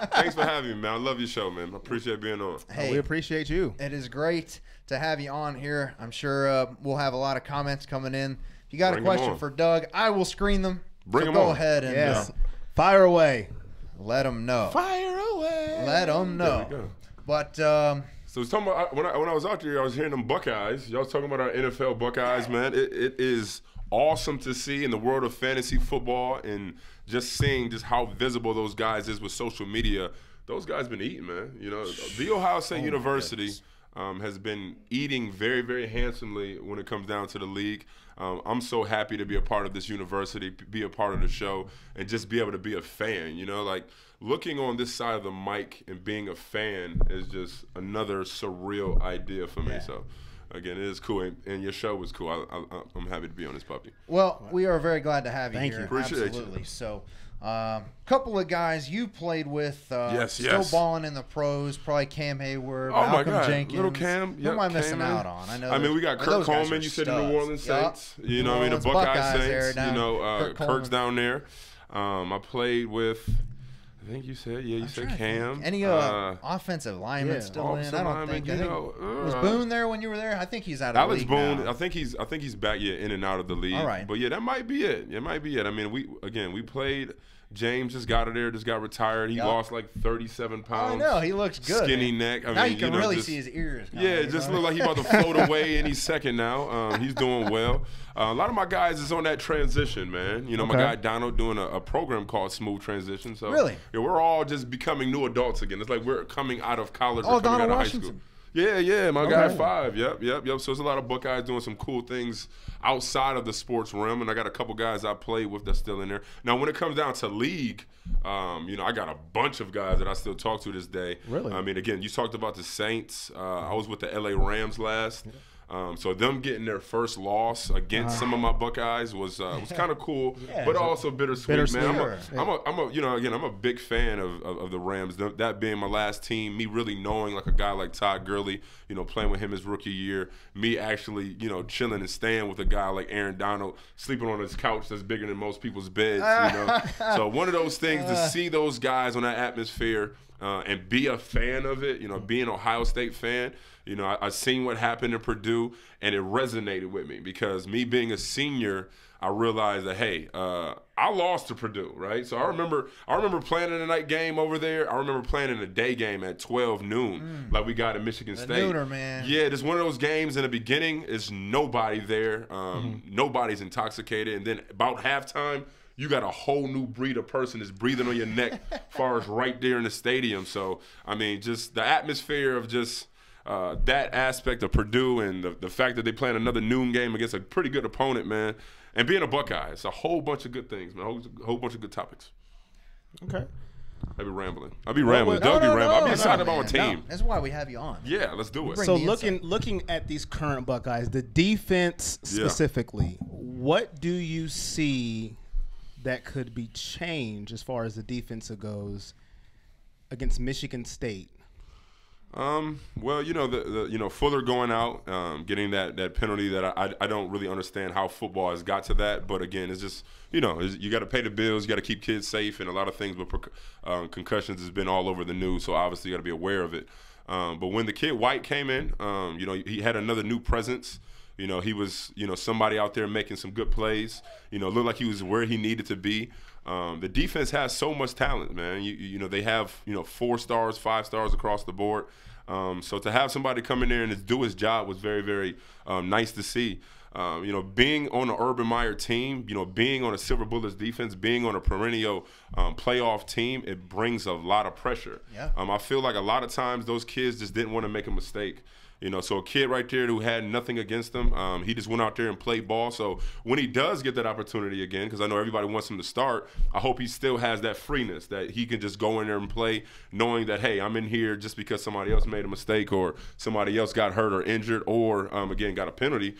Thanks for having me, man. I love your show, man. I appreciate being on. Hey, we appreciate you. It is great to have you on here. I'm sure we'll have a lot of comments coming in. If you got Bring a question for Doug, I will screen them. Bring so them go on. ahead and Yes. Fire away. let them know. Fire away. Let them know. There we go. But So it's talking about when I was out there, I was hearing them Buckeyes. Y'all was talking about our NFL Buckeyes, man. It is awesome to see in the world of fantasy football, and just seeing just how visible those guys is with social media. Those guys been eating, man. You know, the Ohio State University has been eating very, very handsomely when it comes down to the league. I'm so happy to be a part of this university, be a part of the show, and just be able to be a fan. You know, like looking on this side of the mic and being a fan is just another surreal idea for me. So, again, it is cool, and your show was cool. I'm happy to be on this puppy. Well, we are very glad to have you Thank here. you. Appreciate Absolutely. So, couple of guys you played with, still yes. balling in the pros. Probably Cam Hayward, Oh, my Malcolm God. Jenkins. Little Cam. Who Yep, am I missing Cam, out man. on? I know. I mean, we got Kirk those guys Coleman. are You said the New studs. Orleans Yup. Saints. You know, I mean, the Orleans Buckeye Buckeyes there Saints. down You know, Kirk Kirk's Coleman. down there. I played with. I think you said, you said Cam. Any offensive linemen still in? I don't think. Was Boone there when you were there? I think he's out of the Alex league Boone. now. I think he's back in and out of the league. All right. But yeah, that might be it. It might be it. I mean, we played. James just got just got retired. He lost like 37 pounds. I know, he looks good. Skinny man. neck. Now mean, you can know, really just, see his ears. Yeah, it just looked like he about to float away any second now. He's doing well. A lot of my guys is on that transition, man. You know, my guy Donald doing a program called Smooth Transition. So really, yeah, we're all just becoming new adults again. It's like we're coming out of college or coming Donald out of Washington. high school. Yeah, my guy 5. Yep. So there's a lot of Buckeyes doing some cool things outside of the sports realm, and I got a couple guys I played with that's still in there. Now, when it comes down to league, you know, I got a bunch of guys that I still talk to this day. Really? I mean, again, you talked about the Saints. I was with the LA Rams last. So them getting their first loss against some of my Buckeyes was kind of cool, but also bittersweet, man. I'm a big fan of the Rams. That being my last team, me really knowing like a guy like Todd Gurley, you know, playing with him his rookie year, me actually, you know, chilling and staying with a guy like Aaron Donald, sleeping on his couch that's bigger than most people's beds, you know. So one of those things to see those guys on that atmosphere and be a fan of it, you know, be an Ohio State fan. You know, I seen what happened in Purdue, and it resonated with me because me being a senior, I realized that, hey, I lost to Purdue, right? So I remember playing in a night game over there. I remember playing in a day game at 12 noon, like we got at Michigan State. Nooner, man. Yeah, just one of those games in the beginning is nobody there. Nobody's intoxicated. And then about halftime, you got a whole new breed of person that's breathing on your neck as far as right there in the stadium. So, I mean, just the atmosphere of just that aspect of Purdue and the fact that they playing another noon game against a pretty good opponent, man, and being a Buckeye, it's a whole bunch of good things, man, a whole bunch of good topics. Okay. I be rambling. Doug be rambling. I be excited about my team. That's why we have you on. Yeah, let's do it. So looking at these current Buckeyes, the defense specifically, what do you see that could be changed as far as the defense goes against Michigan State? Well, you know, the Fuller going out, getting that penalty that I don't really understand how football has got to that. But again, it's just, you know, you got to pay the bills, you got to keep kids safe, and a lot of things with concussions has been all over the news. So obviously you got to be aware of it. But when the kid White came in, you know, he had another new presence. You know, he was, you know, somebody out there making some good plays. You know, looked like he was where he needed to be. The defense has so much talent, man. You know, they have, you know, 4 stars, 5 stars across the board. So to have somebody come in there and do his job was very, very nice to see. You know, being on an Urban Meyer team, you know, being on a Silver Bullets defense, being on a perennial playoff team, it brings a lot of pressure. Yeah. I feel like a lot of times those kids just didn't want to make a mistake. You know, so a kid right there who had nothing against him, he just went out there and played ball. So when he does get that opportunity again, because I know everybody wants him to start, I hope he still has that freeness that he can just go in there and play knowing that, hey, I'm in here just because somebody else made a mistake or somebody else got hurt or injured or, again, got a penalty.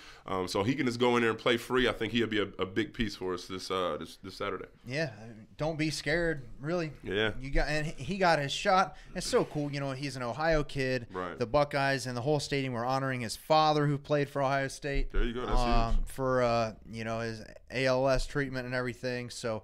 So he can just go in there and play free. I think he'll be a big piece for us this Saturday. Yeah, don't be scared, really. Yeah. And he got his shot. It's so cool. You know, he's an Ohio kid. Right. The Buckeyes and the whole stadium were honoring his father who played for Ohio State. There you go. That's huge. For, you know, his ALS treatment and everything. So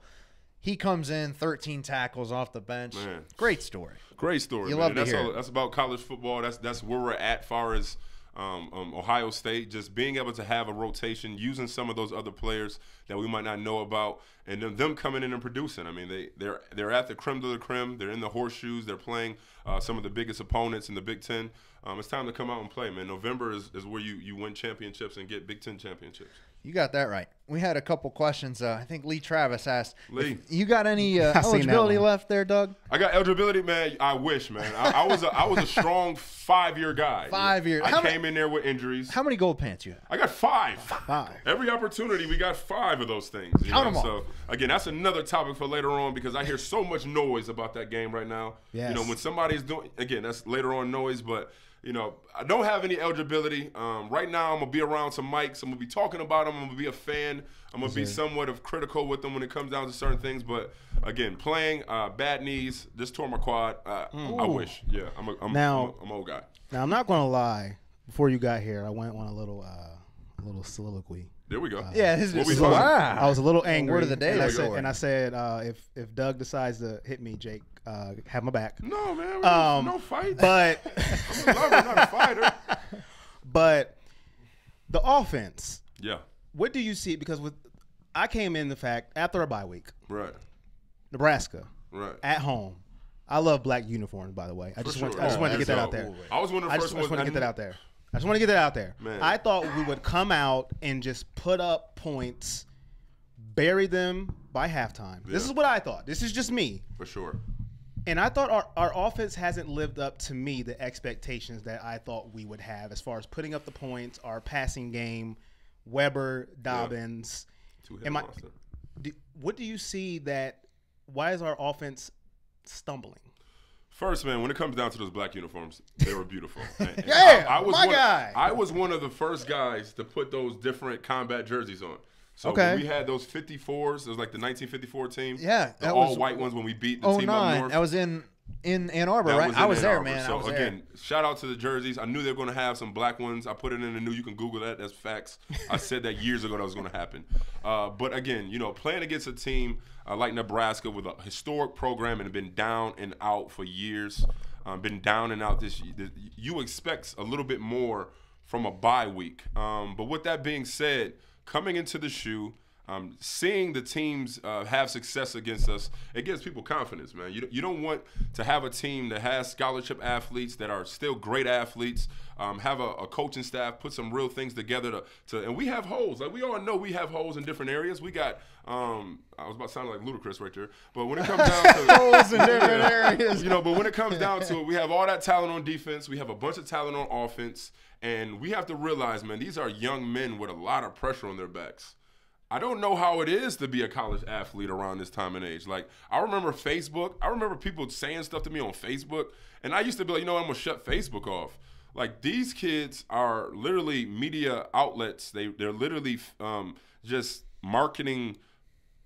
he comes in, 13 tackles off the bench. Man. Great story. Great story. You man. love to hear it. That's about college football. That's where we're at far as Ohio State, just being able to have a rotation, using some of those other players that we might not know about, and then them coming in and producing. I mean, they're at the creme de la creme. They're in the horseshoes. They're playing some of the biggest opponents in the Big Ten. it's time to come out and play, man. November is where you win championships and get Big Ten championships. You got that right. We had a couple questions. I think Lee Travis asked, Lee, you got any eligibility left there, Doug? I got eligibility, man. I wish, man. I was a strong 5-year guy. 5 years. I came in there with injuries. How many gold pants you have? I got 5. 5. Every opportunity, we got 5 of those things. Count them all. So, again, that's another topic for later on because I hear so much noise about that game right now. Yes. You know, when somebody's doing, again, that's later on noise, but, you know, I don't have any eligibility. Right now, I'm going to be around some mics. I'm going to be talking about them. I'm going to be a fan. I'm going to be somewhat of critical with them when it comes down to certain things. But, again, playing, bad knees, just tore my quad. I wish. Yeah, I'm an old guy. Now, I'm not going to lie. Before you got here, I went on a little soliloquy. There we go. Yeah, wow. I was a little angry. Word of the day. And I said, if Doug decides to hit me, Jake, have my back. No, man. No fight. But I'm a lover, not a fighter. But the offense. Yeah. What do you see? Because I came in the fact after a bye week. Right. Nebraska. Right. At home. I love black uniforms, by the way. I just wanted to get that out there. I was one of the first ones. I just want to get that out there. I just want to get that out there. Man. I thought we would come out and just put up points, bury them by halftime. Yeah. This is what I thought. This is just me. For sure. And I thought our offense hasn't lived up to me the expectations that I thought we would have as far as putting up the points, our passing game, Weber, Dobbins. What do you see that – why is our offense stumbling? First, man, when it comes down to those black uniforms, they were beautiful. Yeah, I was one of the first guys to put those different combat jerseys on. So when we had those 54s, it was like the 1954 team. Yeah. The all-white ones when we beat the team up north. That was in Ann Arbor, right? I was there, man. So, again, shout out to the jerseys. I knew they were going to have some black ones. I put it in the new. You can Google that. That's facts. I said that years ago that was going to happen. But, again, you know, playing against a team like Nebraska with a historic program and been down and out for years, been down and out this year, you expect a little bit more from a bye week. But with that being said, coming into the shoe, seeing the teams have success against us, it gives people confidence, man. You don't want to have a team that has scholarship athletes that are still great athletes, have a coaching staff, put some real things together and we have holes. Like we all know we have holes in different areas. We got I was about to sound like Ludacris right there, but when it comes down to holes in different areas, you know, but when it comes down to it, we have all that talent on defense. We have a bunch of talent on offense, and we have to realize, man, these are young men with a lot of pressure on their backs. I don't know how it is to be a college athlete around this time and age. Like, I remember Facebook. I remember people saying stuff to me on Facebook, and I used to be like, you know what, I'm going to shut Facebook off. Like, these kids are literally media outlets. They're literally just marketing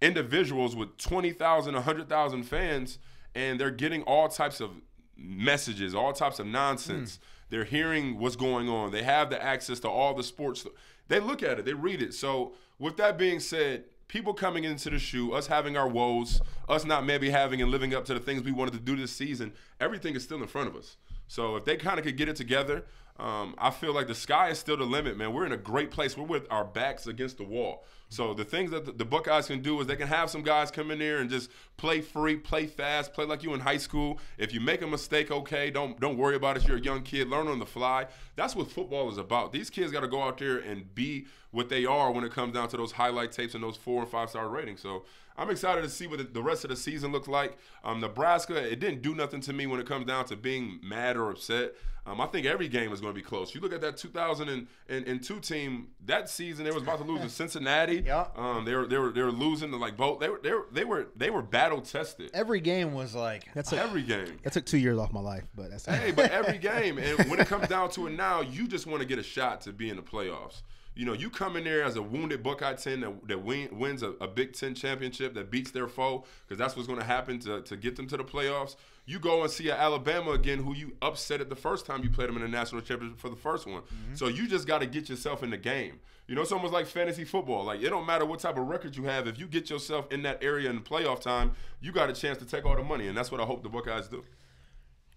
individuals with 20,000, 100,000 fans, and they're getting all types of messages, all types of nonsense. They're hearing what's going on. They have the access to all the sports. They look at it. They read it. So, with that being said, people coming into the shoe, us having our woes, us not maybe having and living up to the things we wanted to do this season, everything is still in front of us. So if they kind of could get it together, I feel like the sky is still the limit, man. We're in a great place. We're with our backs against the wall. So the things that the Buckeyes can do is they can have some guys come in there and just play free, play fast, play like you in high school. If you make a mistake, okay, don't worry about it. You're a young kid. Learn on the fly. That's what football is about. These kids got to go out there and be what they are when it comes down to those highlight tapes and those 4- and 5-star ratings. So I'm excited to see what the rest of the season looks like. Nebraska, it didn't do nothing to me when it comes down to being mad or upset. I think every game is going to be close. You look at that 2002 team. That season, they was about to lose to Cincinnati. Yeah. They were losing to like both. They were battle tested. Every game was like every game. That took 2 years off my life, but that's but every game. And when it comes down to it now, you just want to get a shot to be in the playoffs. You know, you come in there as a wounded Buckeye team that wins a Big Ten championship, that beats their foe, because that's what's going to happen to get them to the playoffs. You go and see Alabama again, who you upset it the first time you played them in the national championship for the first one. So you just got to get yourself in the game. You know, it's almost like fantasy football. Like, it don't matter what type of record you have. If you get yourself in that area in the playoff time, you got a chance to take all the money, and that's what I hope the Buckeyes do.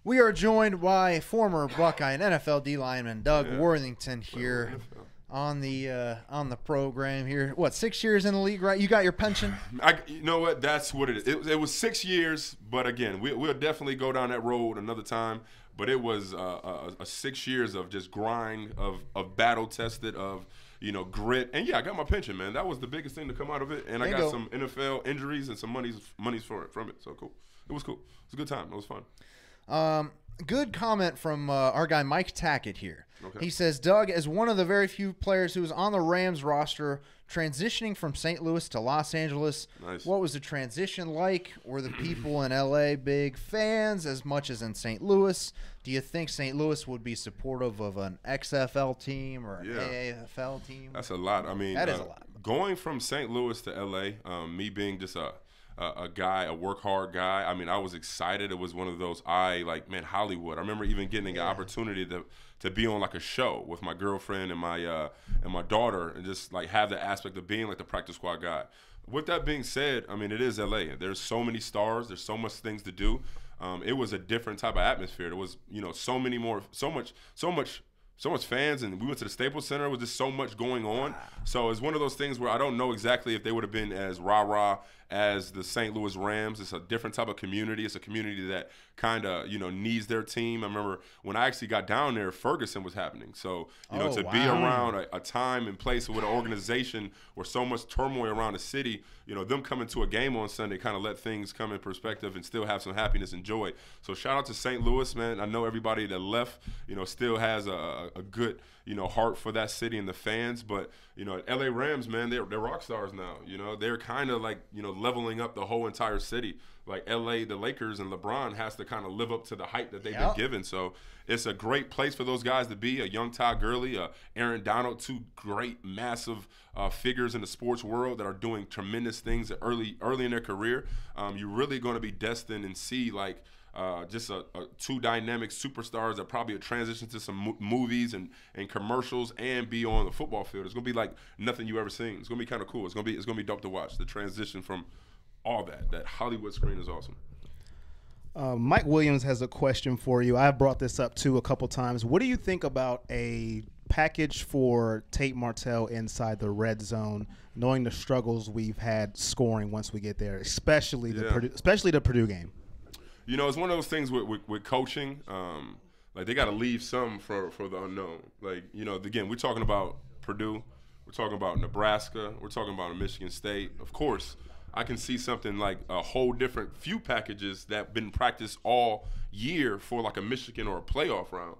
We are joined by former Buckeye and NFL D lineman Doug Worthington here on the program here. What, 6 years in the league, right? You got your pension? You know what? That's what it is. It was 6 years, but again, we'll definitely go down that road another time. but it was a 6 years of just grind, of battle tested, of grit. And yeah, I got my pension, man. That was the biggest thing to come out of it. And I got some NFL injuries and some monies from it. So cool. It was cool. It was a good time. It was fun. Good comment from our guy Mike Tackett here. Okay. He says, Doug, as one of the very few players who was on the Rams roster transitioning from St. Louis to Los Angeles, nice. What was the transition like? Were the people in L.A. big fans as much as in St. Louis? Do you think St. Louis would be supportive of an XFL team or an AFL team? That's a lot. I mean, that is a lot. Going from St. Louis to L.A., me being just a guy, a work hard guy. I mean, I was excited. It was one of those Hollywood. I remember even getting an opportunity to be on like a show with my girlfriend and my daughter, and just like have the aspect of being like the practice squad guy. With that being said, I mean, it is LA. There's so many stars. There's so much things to do. It was a different type of atmosphere. There was so much fans, and we went to the Staples Center. It was just so much going on. So it's one of those things where I don't know exactly if they would have been as rah-rah as the St. Louis Rams. It's a different type of community. It's a community that kind of, needs their team. I remember when I actually got down there, Ferguson was happening. So, be around a time and place with an organization where so much turmoil around the city, them coming to a game on Sunday kind of let things come in perspective and still have some happiness and joy. So shout out to St. Louis, man. I know everybody that left, still has a good, heart for that city and the fans. But, LA Rams, man, they're rock stars now. They're kind of like, leveling up the whole entire city. Like LA, the Lakers and LeBron has to kind of live up to the hype that they've been given. So it's a great place for those guys to be. A young Todd Gurley, Aaron Donald, two great, massive figures in the sports world that are doing tremendous things early in their career. You're really going to be destined and see like just two dynamic superstars that probably transition to some movies and commercials and be on the football field. It's gonna be like nothing you ever seen. It's gonna be kind of cool. It's gonna be dope to watch. The transition from all that Hollywood screen is awesome. Mike Williams has a question for you. I've brought this up too a couple times. What do you think about a package for Tate Martell inside the red zone, knowing the struggles we've had scoring once we get there, especially the Purdue game? It's one of those things with coaching. Like they got to leave some for the unknown. Like, again, we're talking about Purdue. We're talking about Nebraska. We're talking about Michigan State. Of course, I can see something like a whole different few packages that been practiced all year for like a Michigan or a playoff round.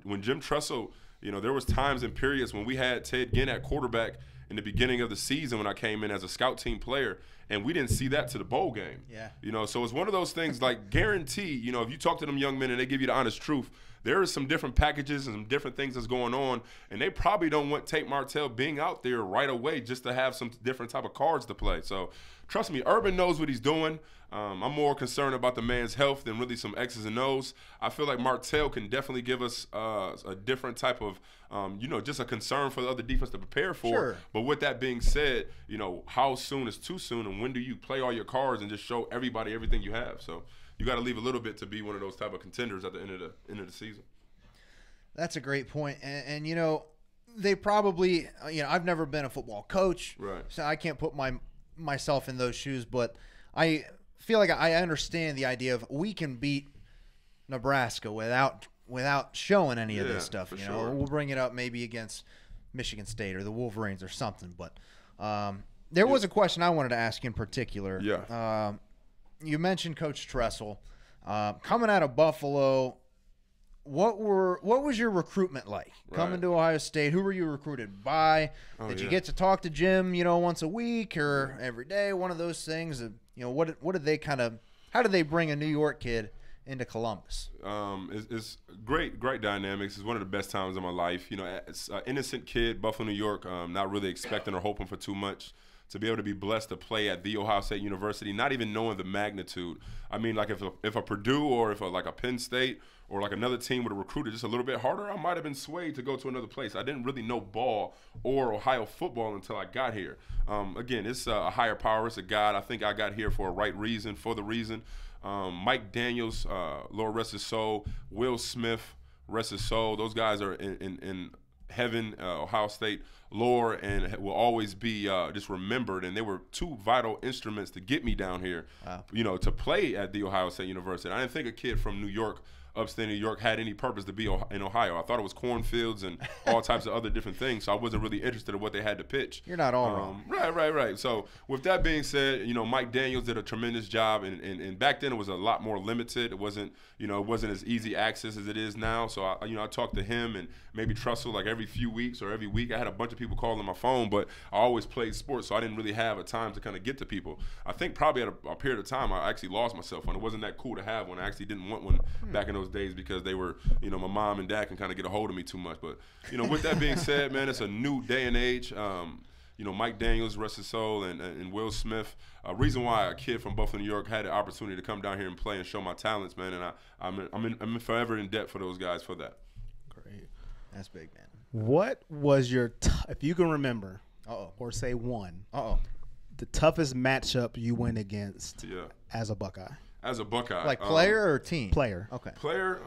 When Jim Tressel, there was times and periods when we had Ted Ginn at quarterback in the beginning of the season when I came in as a scout team player, and we didn't see that to the bowl game. Yeah. So it's one of those things like guarantee, if you talk to them young men and they give you the honest truth, there is some different packages and some different things that's going on, and they probably don't want Tate Martell being out there right away just to have some different type of cards to play. So trust me, Urban knows what he's doing. I'm more concerned about the man's health than really some X's and O's. I feel like Martell can definitely give us a different type of, just a concern for the other defense to prepare for. Sure. But with that being said, how soon is too soon, and when do you play all your cards and just show everybody everything you have? So you got to leave a little bit to be one of those type of contenders at the end of the season. That's a great point. And they probably, I've never been a football coach, right? So I can't put myself in those shoes, but I feel like I understand the idea of we can beat Nebraska without showing any of this stuff. Sure. We'll bring it up maybe against Michigan State or the Wolverines or something. But there was a question I wanted to ask in particular. Yeah. You mentioned Coach Tressel coming out of Buffalo. What was your recruitment like coming to Ohio State? Who were you recruited by? Did you get to talk to Jim, once a week or every day? One of those things. What did they how did they bring a New York kid into Columbus? It's great dynamics. It's one of the best times of my life. It's an innocent kid, Buffalo, New York, not really expecting or hoping for too much. To be able to be blessed to play at The Ohio State University, not even knowing the magnitude. I mean, like if a Purdue or if a Penn State or like another team would have recruited just a little bit harder, I might have been swayed to go to another place. I didn't really know ball or Ohio football until I got here. Again, it's a higher power. It's a God. I think I got here for a right reason, for the reason. Mike Daniels, Lord rest his soul, Will Smith, rest his soul. Those guys are in heaven. Ohio State lore and will always be just remembered. And they were two vital instruments to get me down here, to play at The Ohio State University. I didn't think a kid from New York, upstate New York, had any purpose to be in Ohio. I thought it was cornfields and all types of other different things, so I wasn't really interested in what they had to pitch. You're not all wrong. Right. So with that being said, Mike Daniels did a tremendous job, and back then it was a lot more limited. It wasn't as easy access as it is now. So I talked to him and maybe Trussell like every few weeks or every week. I had a bunch of people calling my phone, but I always played sports, so I didn't really have a time to kind of get to people. I think probably at a period of time I actually lost my cell phone. It wasn't that cool to have one. I actually didn't want one back in those days because they were, my mom and dad can kind of get a hold of me too much. But, with that being said, man, it's a new day and age. Mike Daniels, rest his soul, and Will Smith. Reason why a kid from Buffalo, New York, had the opportunity to come down here and play and show my talents, man, and I'm forever in debt for those guys for that. Great. That's big, man. What was your, if you can remember, or say one, the toughest matchup you went against as a Buckeye? As a Buckeye. Like player or team? Player. Okay. Player,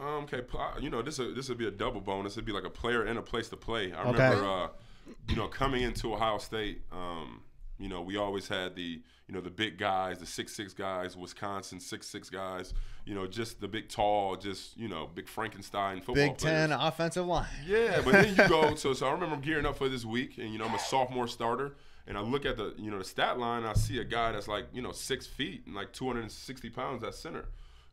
this would be a double bonus. It'd be like a player and a place to play. I remember, coming into Ohio State, we always had the big guys, the 6'6" guys, Wisconsin 6'6" guys, just the big tall, big Frankenstein football Big players. 10 offensive line. Yeah, but then you go, so I remember gearing up for this week, and, I'm a sophomore starter. And I look at the stat line, and I see a guy that's like 6 feet and like 260 pounds at center.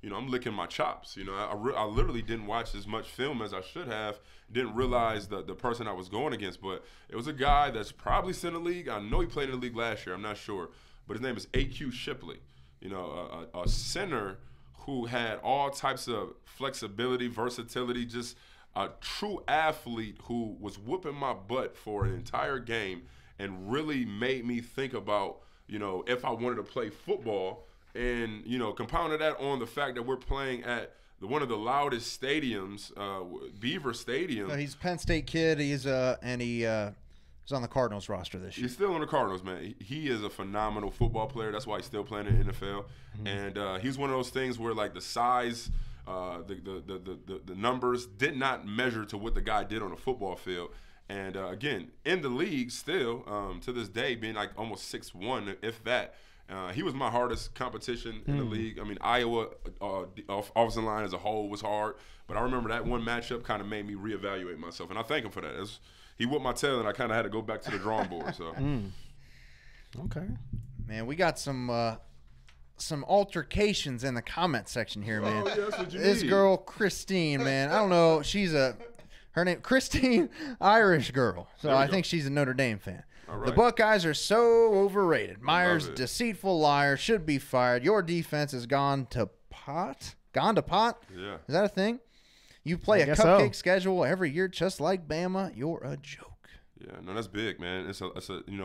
I'm licking my chops. I literally didn't watch as much film as I should have. Didn't realize the person I was going against, but it was a guy that's probably in the league. I know he played in the league last year. I'm not sure, but his name is A.Q. Shipley. A center who had all types of flexibility, versatility, just a true athlete who was whooping my butt for an entire game. And really made me think about, if I wanted to play football, and compounded that on the fact that we're playing at one of the loudest stadiums, Beaver Stadium. No, he's a Penn State kid. He's on the Cardinals roster this year. He's still on the Cardinals, man. He is a phenomenal football player. That's why he's still playing in the NFL. Mm-hmm. And he's one of those things where like the size, the numbers did not measure to what the guy did on a football field. And, again, in the league still, to this day, being like almost 6'1", if that, he was my hardest competition in the league. I mean, Iowa offensive line as a whole was hard. But I remember that one matchup kind of made me reevaluate myself. And I thank him for that. He whooped my tail, and I kind of had to go back to the drawing board. So, Okay. Man, we got some altercations in the comment section here, man. Oh, yeah, that's what you This need. girl, Christine, man, I don't know. Her name, Christine, Irish girl. So There we I go. think she's a Notre Dame fan. All The right. Buckeyes are so overrated. Myers, it. deceitful liar, should be fired. Your defense has gone to pot? Gone to pot? Yeah. Is that a thing? You play I a guess cupcake so. schedule every year just like Bama. You're a joke. Yeah, no, that's big, man. It's a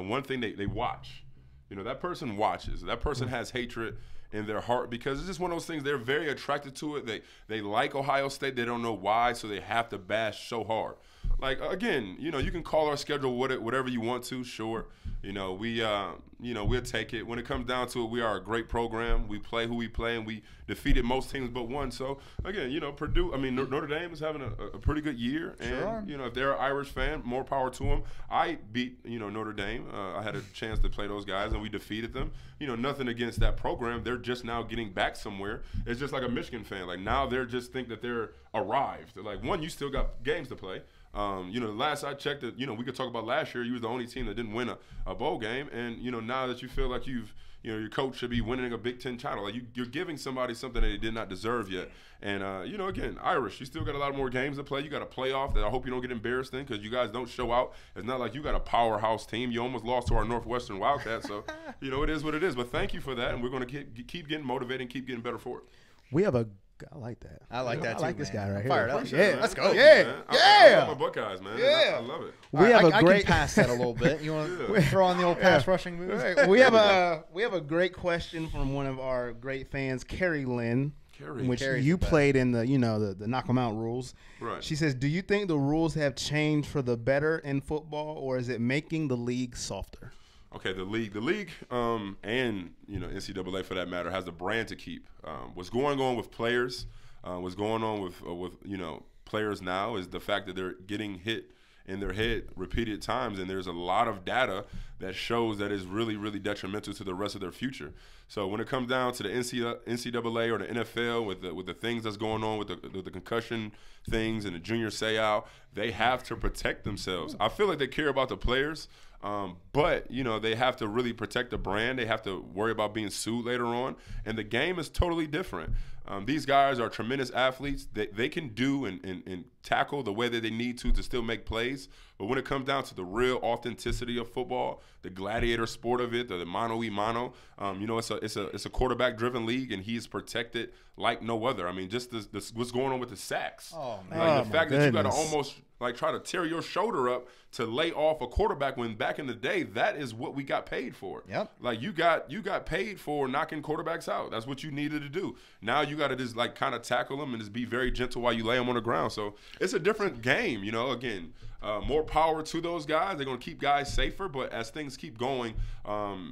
one thing they watch. That person watches. That person has hatred in their heart because it's just one of those things. They're very attracted to it. They like Ohio State. They don't know why, so they have to bash so hard. Like, again, you can call our schedule whatever you want to, sure. We'll take it. When it comes down to it, we are a great program. We play who we play, and we defeated most teams but one. So, again, Notre Dame is having a pretty good year. And, Sure. if they're an Irish fan, more power to them. I beat, Notre Dame. I had a chance to play those guys, and we defeated them. Nothing against that program. They're just now getting back somewhere. It's just like a Michigan fan. Like, now they're just think that they're arrived. Like, one, you still got games to play. The last I checked, that we could talk about last year. You was the only team that didn't win a bowl game, and now that you feel like your coach should be winning a Big Ten title, like you're giving somebody something that they did not deserve yet. And again, Irish, you still got a lot more games to play. You got a playoff that I hope you don't get embarrassed in because you guys don't show out. It's not like you got a powerhouse team. You almost lost to our Northwestern Wildcats, so it is what it is. But thank you for that, and we're going to keep getting motivated and keep getting better for it. We have I like that. I like that too, I like this man. guy right here. Fired up. Appreciate it, man. Let's go. Thank you, Yeah. man. Yeah. I love my Buckeyes, man. Yeah. I love it. We have I a great can pass that a little bit. You want to throw on the old pass rushing moves? Right. We have a great question from one of our great fans, Carrie Lynn, Carrie. which Carrie's you the best. played in the knock 'em out rules. Right. She says, "Do you think the rules have changed for the better in football, or is it making the league softer?" Okay, the league, and NCAA for that matter has a brand to keep. What's going on with players? What's going on with players now is the fact that they're getting hit in their head repeated times, and there's a lot of data that shows that is really, really detrimental to the rest of their future. So when it comes down to the NCAA or the NFL with the things that's going on with the concussion things and the junior seau, they have to protect themselves. I feel like they care about the players, but, you know, they have to really protect the brand. They have to worry about being sued later on. And the game is totally different. These guys are tremendous athletes. They can do and tackle the way that they need to still make plays. But when it comes down to the real authenticity of football, the gladiator sport of it, the mano-a-mano, you know, it's a quarterback-driven league, and he's protected like no other. I mean, just what's going on with the sacks. Oh, man. Like the fact that you got to almost like try to tear your shoulder up to lay off a quarterback, when back in the day, that is what we got paid for. Yep. Like you got paid for knocking quarterbacks out. That's what you needed to do. Now you got to just like kind of tackle them and just be very gentle while you lay them on the ground. So it's a different game, you know. Again, more power to those guys. They're going to keep guys safer, but as things keep going,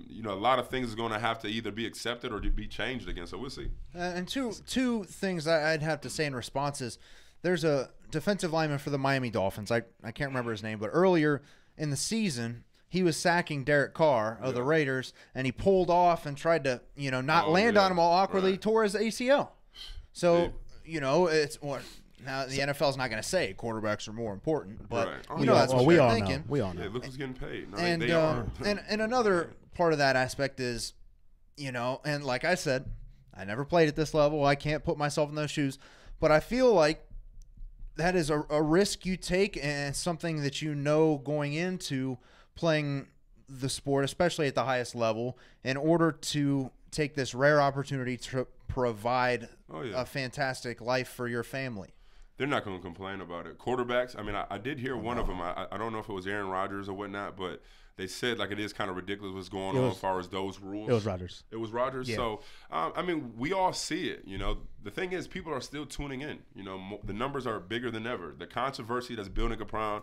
you know, a lot of things are going to have to either be accepted or be changed again. So we'll see. And two things I'd have to say in response is, there's a defensive lineman for the Miami Dolphins. I can't remember his name, but earlier in the season, he was sacking Derek Carr of the Raiders, and he pulled off and tried to, you know, not land on him all awkwardly, tore his ACL. So, you know, it's what now the NFL's not going to say quarterbacks are more important, but you know that's what they're thinking. We all know. Yeah, look who's getting paid. No, and they are. and another part of that aspect is, you know, and like I said, I never played at this level. I can't put myself in those shoes, but I feel like that is a risk you take, and something that you know going into playing the sport, especially at the highest level, in order to take this rare opportunity to provide a fantastic life for your family. They're not going to complain about it. Quarterbacks, I mean, I did hear one of them. I don't know if it was Aaron Rodgers or whatnot, but they said like it is kind of ridiculous what's going on as far as those rules. It was Rodgers. It was Rodgers. Yeah. So, I mean, we all see it. You know, the thing is, people are still tuning in. You know, the numbers are bigger than ever. The controversy that's building around,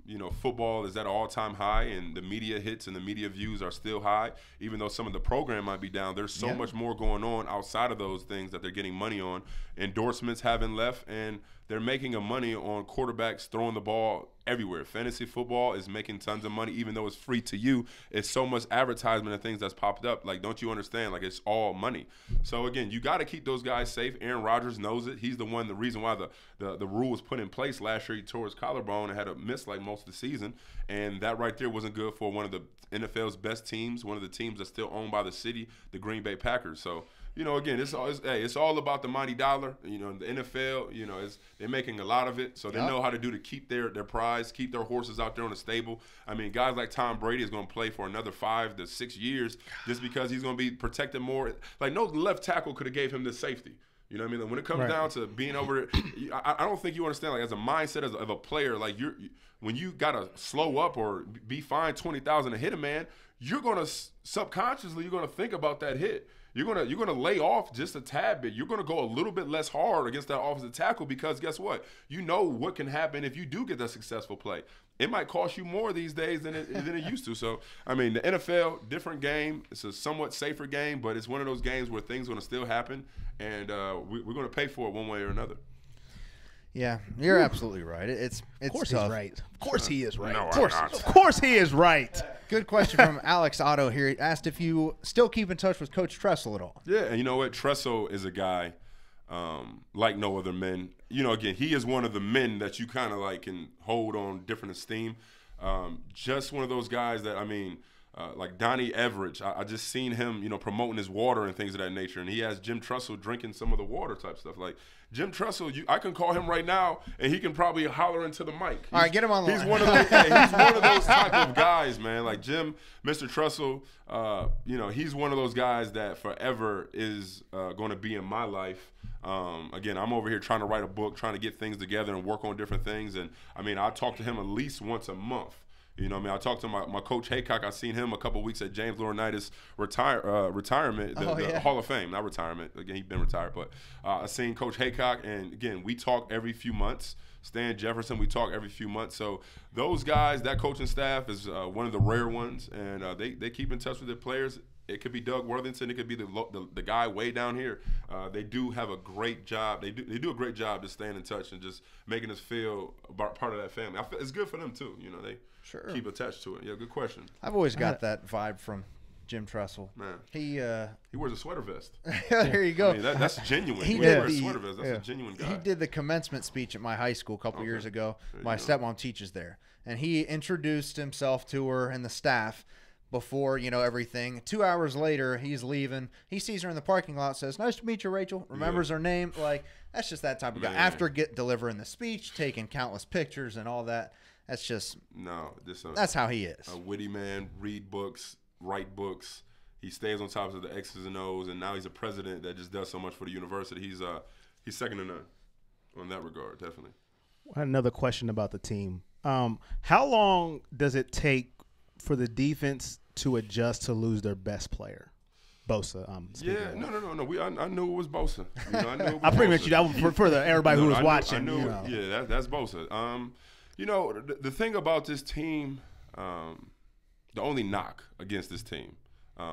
you know, football is at an all-time high, and the media hits and the media views are still high. Even though some of the program might be down, there's so much more going on outside of those things that they're getting money on. Endorsements haven't left, and they're making a money on quarterbacks throwing the ball everywhere. Fantasy football is making tons of money, even though it's free to you. It's so much advertisement and things that's popped up. Like, don't you understand? Like, it's all money. So, again, you got to keep those guys safe. Aaron Rodgers knows it. He's the reason why the rule was put in place last year. He tore his collarbone and had to miss, like, most of the season. And that right there wasn't good for one of the NFL's best teams, one of the teams that's still owned by the city, the Green Bay Packers. So, you know, again, it's all about the mighty dollar. You know, the NFL, you know, they're making a lot of it, so they know how to do to keep their prize, keep their horses out there on the stable. I mean, guys like Tom Brady is going to play for another 5 to 6 years just because he's going to be protected more. Like, no left tackle could have gave him this safety. You know what I mean? Like, when it comes down to being over it, I don't think you understand, like, as a mindset of a player, like, when you got to slow up or be fined $20,000 to hit a man, you're going to subconsciously, you're going to think about that hit. You're gonna lay off just a tad bit. You're gonna go a little bit less hard against that offensive tackle, because guess what? You know what can happen if you do get that successful play. It might cost you more these days than it used to. So, I mean, the NFL, different game. It's a somewhat safer game, but it's one of those games where things are gonna still happen, and we're gonna pay for it one way or another. Yeah, you're absolutely right. It's of course tough. he's right. Of course he is right. No, of course he is right. Good question from Alex Otto here. He asked if you still keep in touch with Coach Tressel at all. Yeah, and you know what? Tressel is a guy like no other men. You know, again, he is one of the men that you kind of like can hold on different esteem. Just one of those guys that, I mean, like Donnie Everidge, I just seen him, you know, promoting his water and things of that nature, and he has Jim Tressel drinking some of the water type stuff. Like, Jim Tressel, I can call him right now, and he can probably holler into the mic. All right, get him on the line. line. He's one of those type of guys, man. Like Jim, Mr. Tressel, you know, he's one of those guys that forever is going to be in my life. Again, I'm over here trying to write a book, trying to get things together and work on different things. And, I mean, I talk to him at least once a month. You know what I mean? I talked to my coach Haycock. I seen him a couple weeks at James Laurinaitis' retirement, the Hall of Fame, not retirement. Again, he's been retired, but I seen Coach Haycock, and again, we talk every few months. Stan Jefferson, we talk every few months. So those guys, that coaching staff is one of the rare ones, and they keep in touch with their players It could be Doug Worthington. It could be the guy way down here. They do have a great job. They do a great job just staying in touch and just making us feel part of that family. I feel it's good for them too. You know, they keep attached to it. Yeah, good question. I've always got that vibe from Jim Tressel. Man, he wears a sweater vest. There you go. I mean, that's genuine. He did wears a sweater vest. That's a genuine guy. He did the commencement speech at my high school a couple years ago. My stepmom teaches there, and he introduced himself to her and the staff before, everything. 2 hours later, he's leaving. He sees her in the parking lot, says, "Nice to meet you, Rachel." Remembers her name. Like, that's just that type of guy. After delivering the speech, taking countless pictures and all that, that's just that's how he is. A witty man, read books, write books. He stays on top of the X's and O's, and now he's a president that just does so much for the university. He's second to none on that regard, definitely. Another question about the team. How long does it take for the defense to adjust to lose their best player? Bosa. No. I knew it was Bosa. I pretty much that was for everybody who was watching. Yeah, that's Bosa. The thing about this team, the only knock against this team,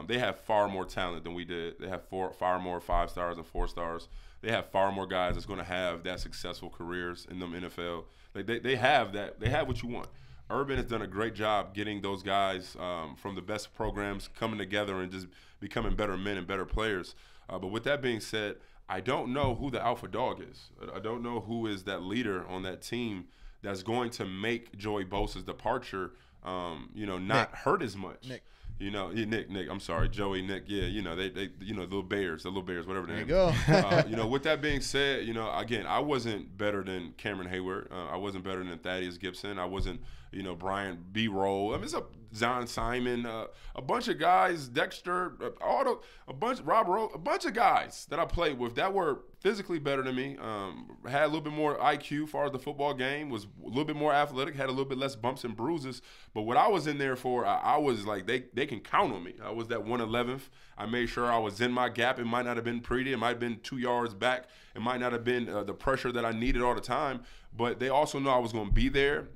they have far more talent than we did. They have far more 5 stars and 4 stars. They have far more guys that's going to have that successful careers in them NFL. Like they have that. They have what you want. Urban has done a great job getting those guys from the best programs coming together and just becoming better men and better players. But with that being said, I don't know who the alpha dog is. I don't know who is that leader on that team that's going to make Joey Bosa's departure, not hurt as much. Nick. Nick. I'm sorry, Joey, Nick. Yeah, they the little Bears, whatever their name. There you go. With that being said, again, I wasn't better than Cameron Hayward. I wasn't better than Thaddeus Gibson. I wasn't, Brian B. Roll. I mean, it's John Simon, a bunch of guys, Dexter, Rob Rowe, a bunch of guys that I played with that were physically better than me. Had a little bit more IQ as far as the football game, was a little bit more athletic, had a little bit less bumps and bruises. But what I was in there for, I was like, they can count on me. I was that 111th. I made sure I was in my gap. It might not have been pretty. It might have been 2 yards back. It might not have been the pressure that I needed all the time. But they also know I was going to be there.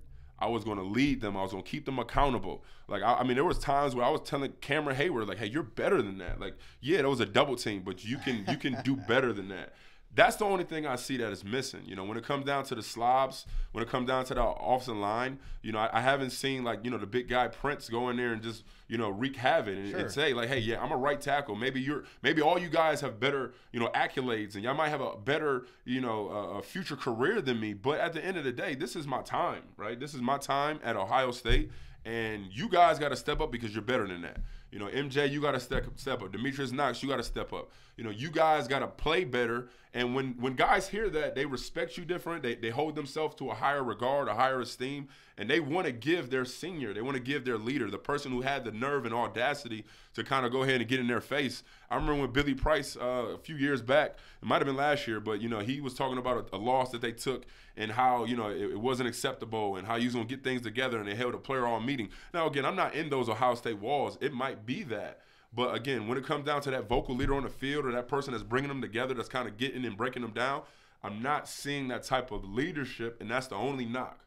I was going to lead them. I was going to keep them accountable. Like, I mean, there was times where I was telling Cameron Hayward, like, hey, you're better than that. Like, yeah, there was a double team, but you can do better than that. That's the only thing I see that is missing. When it comes down to the slobs, when it comes down to the offensive line, I haven't seen, like, the big guy Prince go in there and just, wreak havoc and say, like, hey, yeah, I'm a right tackle. Maybe all you guys have better, accolades, and y'all might have a better, a future career than me. But at the end of the day, this is my time, right? This is my time at Ohio State, and you guys got to step up because you're better than that. MJ, you got to step up. Demetrius Knox, you got to step up. You guys got to play better. And when guys hear that, they respect you different. They hold themselves to a higher regard, a higher esteem, and they want to give their senior, they want to give their leader, the person who had the nerve and audacity to kind of go ahead and get in their face. I remember when Billy Price, a few years back, it might have been last year, but, he was talking about a loss that they took and how, it wasn't acceptable and how he was going to get things together, and they held a player-all meeting. Now, again, I'm not in those Ohio State walls. It might be that. But, again, when it comes down to that vocal leader on the field or that person that's bringing them together, that's kind of getting and breaking them down, I'm not seeing that type of leadership, and that's the only knock.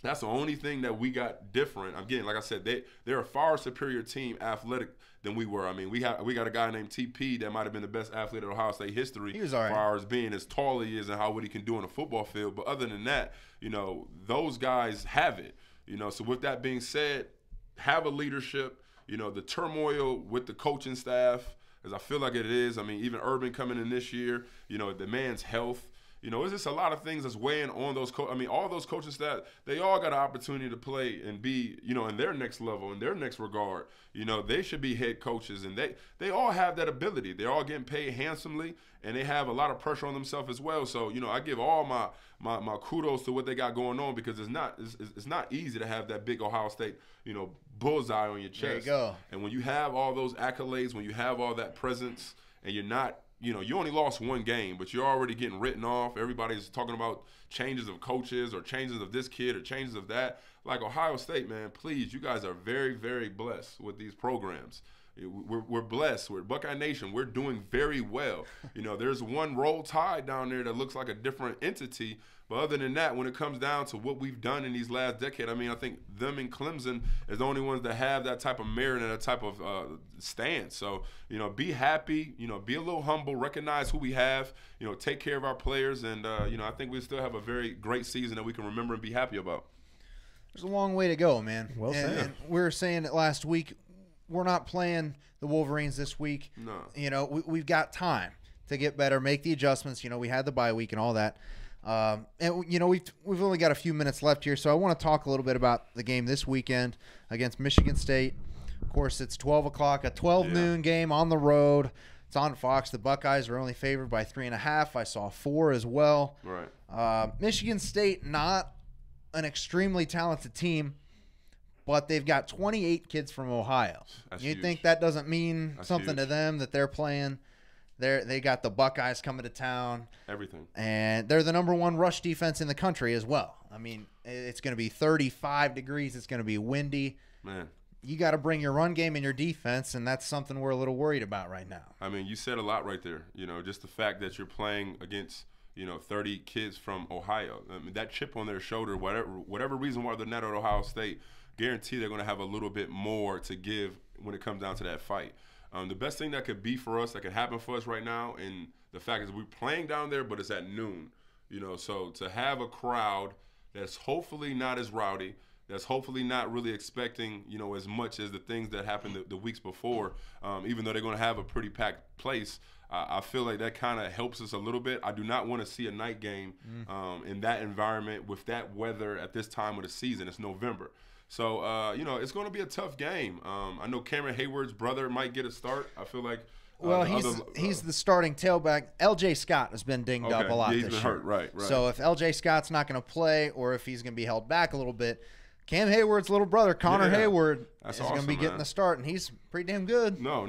That's the only thing that we got different. Again, like I said, they're a far superior team athletic than we were. I mean, we got a guy named TP that might have been the best athlete in Ohio State history. He was all right. As far as being as tall as he is and what he can do on a football field. But other than that, those guys have it. So with that being said, have a leadership. The turmoil with the coaching staff, as I feel like it is. I mean, even Urban coming in this year, the man's health. It's just a lot of things that's weighing on those all those coaching staff, they all got an opportunity to play and be, in their next level, in their next regard. They should be head coaches, and they all have that ability. They're all getting paid handsomely, and they have a lot of pressure on themselves as well. So, I give all my kudos to what they got going on, because it's not easy to have that big Ohio State, bullseye on your chest. There you go. And when you have all those accolades, when you have all that presence, and you're not, you only lost one game, but you're already getting written off. Everybody's talking about changes of coaches or changes of this kid or changes of that. Like Ohio State, man, please, you guys are very, very blessed with these programs. we're blessed. We're Buckeye Nation. We're doing very well. There's one Roll Tide down there that looks like a different entity. But other than that, when it comes down to what we've done in these last decade, I think them and Clemson is the only ones that have that type of merit and that type of stance. So, be happy, be a little humble, recognize who we have, take care of our players. And, I think we still have a very great season that we can remember and be happy about. There's a long way to go, man. Well said. And we were saying it last week. We're not playing the Wolverines this week. No. We've got time to get better, make the adjustments. We had the bye week and all that. And we've only got a few minutes left here, so I want to talk a little bit about the game this weekend against Michigan State. Of course, it's 12 o'clock, a 12 noon game on the road. It's on Fox. The Buckeyes are only favored by 3.5. I saw 4 as well. Right. Michigan State, not an extremely talented team, but they've got 28 kids from Ohio. That's you huge. think that doesn't mean That's something huge. to them that they're playing? They got the Buckeyes coming to town. Everything. And they're the #1 rush defense in the country as well. It's going to be 35 degrees. It's going to be windy. Man. You got to bring your run game and your defense, and that's something we're a little worried about right now. You said a lot right there. Just the fact that you're playing against 30 kids from Ohio. That chip on their shoulder, whatever reason why they're not at Ohio State, guarantee they're going to have a little bit more to give when it comes down to that fight. The best thing that could be for us, that could happen for us right now, and the fact is we're playing down there, but it's at noon. So to have a crowd that's hopefully not as rowdy, that's hopefully not really expecting, as much as the things that happened the weeks before, even though they're going to have a pretty packed place, I feel like that kind of helps us a little bit. I do not want to see a night game in that environment with that weather at this time of the season. It's November. So, it's going to be a tough game. I know Cameron Hayward's brother might get a start. I feel like he's the starting tailback. L.J. Scott has been dinged up a lot he's this been year. hurt, right. So if L.J. Scott's not going to play, or if he's going to be held back a little bit, Cam Hayward's little brother, Connor Hayward, is going to be getting the start, and he's pretty damn good. No.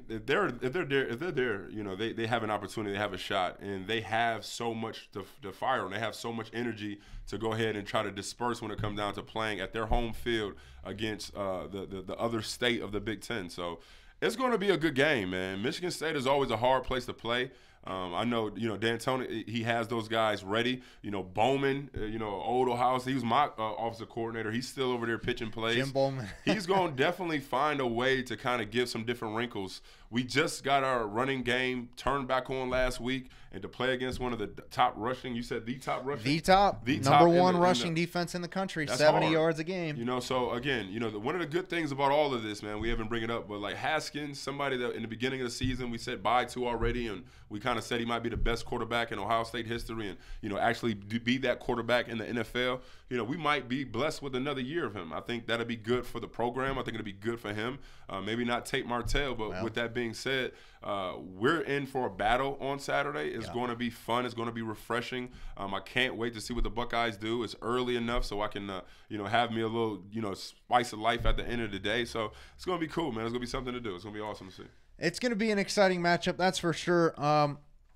If they're there, they have an opportunity, they have a shot, and they have so much to fire on. They have so much energy to go ahead and try to disperse when it comes down to playing at their home field against the other state of the Big Ten. So it's going to be a good game, man. Michigan State is always a hard place to play. I know, D'Antoni, he has those guys ready. Bowman, old Ohio State, he was my offensive coordinator. He's still over there pitching plays. Jim Bowman. He's going to definitely find a way to kind of give some different wrinkles. We just got our running game turned back on last week, and to play against one of the top rushing, you said the top rushing? The top #1 rushing defense in the country, 70 yards a game. So again, one of the good things about all of this, man, we haven't bring it up, but like Haskins, somebody that in the beginning of the season we said bye to already, and we kind of said he might be the best quarterback in Ohio State history, and actually be that quarterback in the NFL. We might be blessed with another year of him. I think that'll be good for the program. I think it'll be good for him. Maybe not Tate Martell, but with that being said, we're in for a battle on Saturday. It's going to be fun. It's going to be refreshing. I can't wait to see what the Buckeyes do. It's early enough so I can, have me a little, spice of life at the end of the day. So it's going to be cool, man. It's going to be something to do. It's going to be awesome to see. It's going to be an exciting matchup, that's for sure.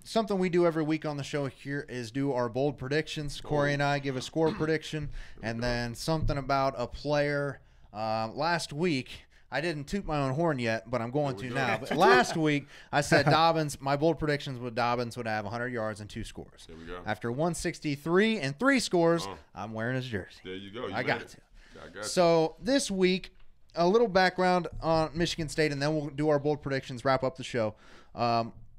Something we do every week on the show here is do our bold predictions. Corey and I give a score prediction, and then something about a player. Last week, I didn't toot my own horn yet, but I'm going to now. But last week, I said Dobbins. My bold predictions with Dobbins would have 100 yards and 2 scores. There we go. After 163 and 3 scores, I'm wearing his jersey. There you go. I got to. So this week, a little background on Michigan State, and then we'll do our bold predictions, wrap up the show.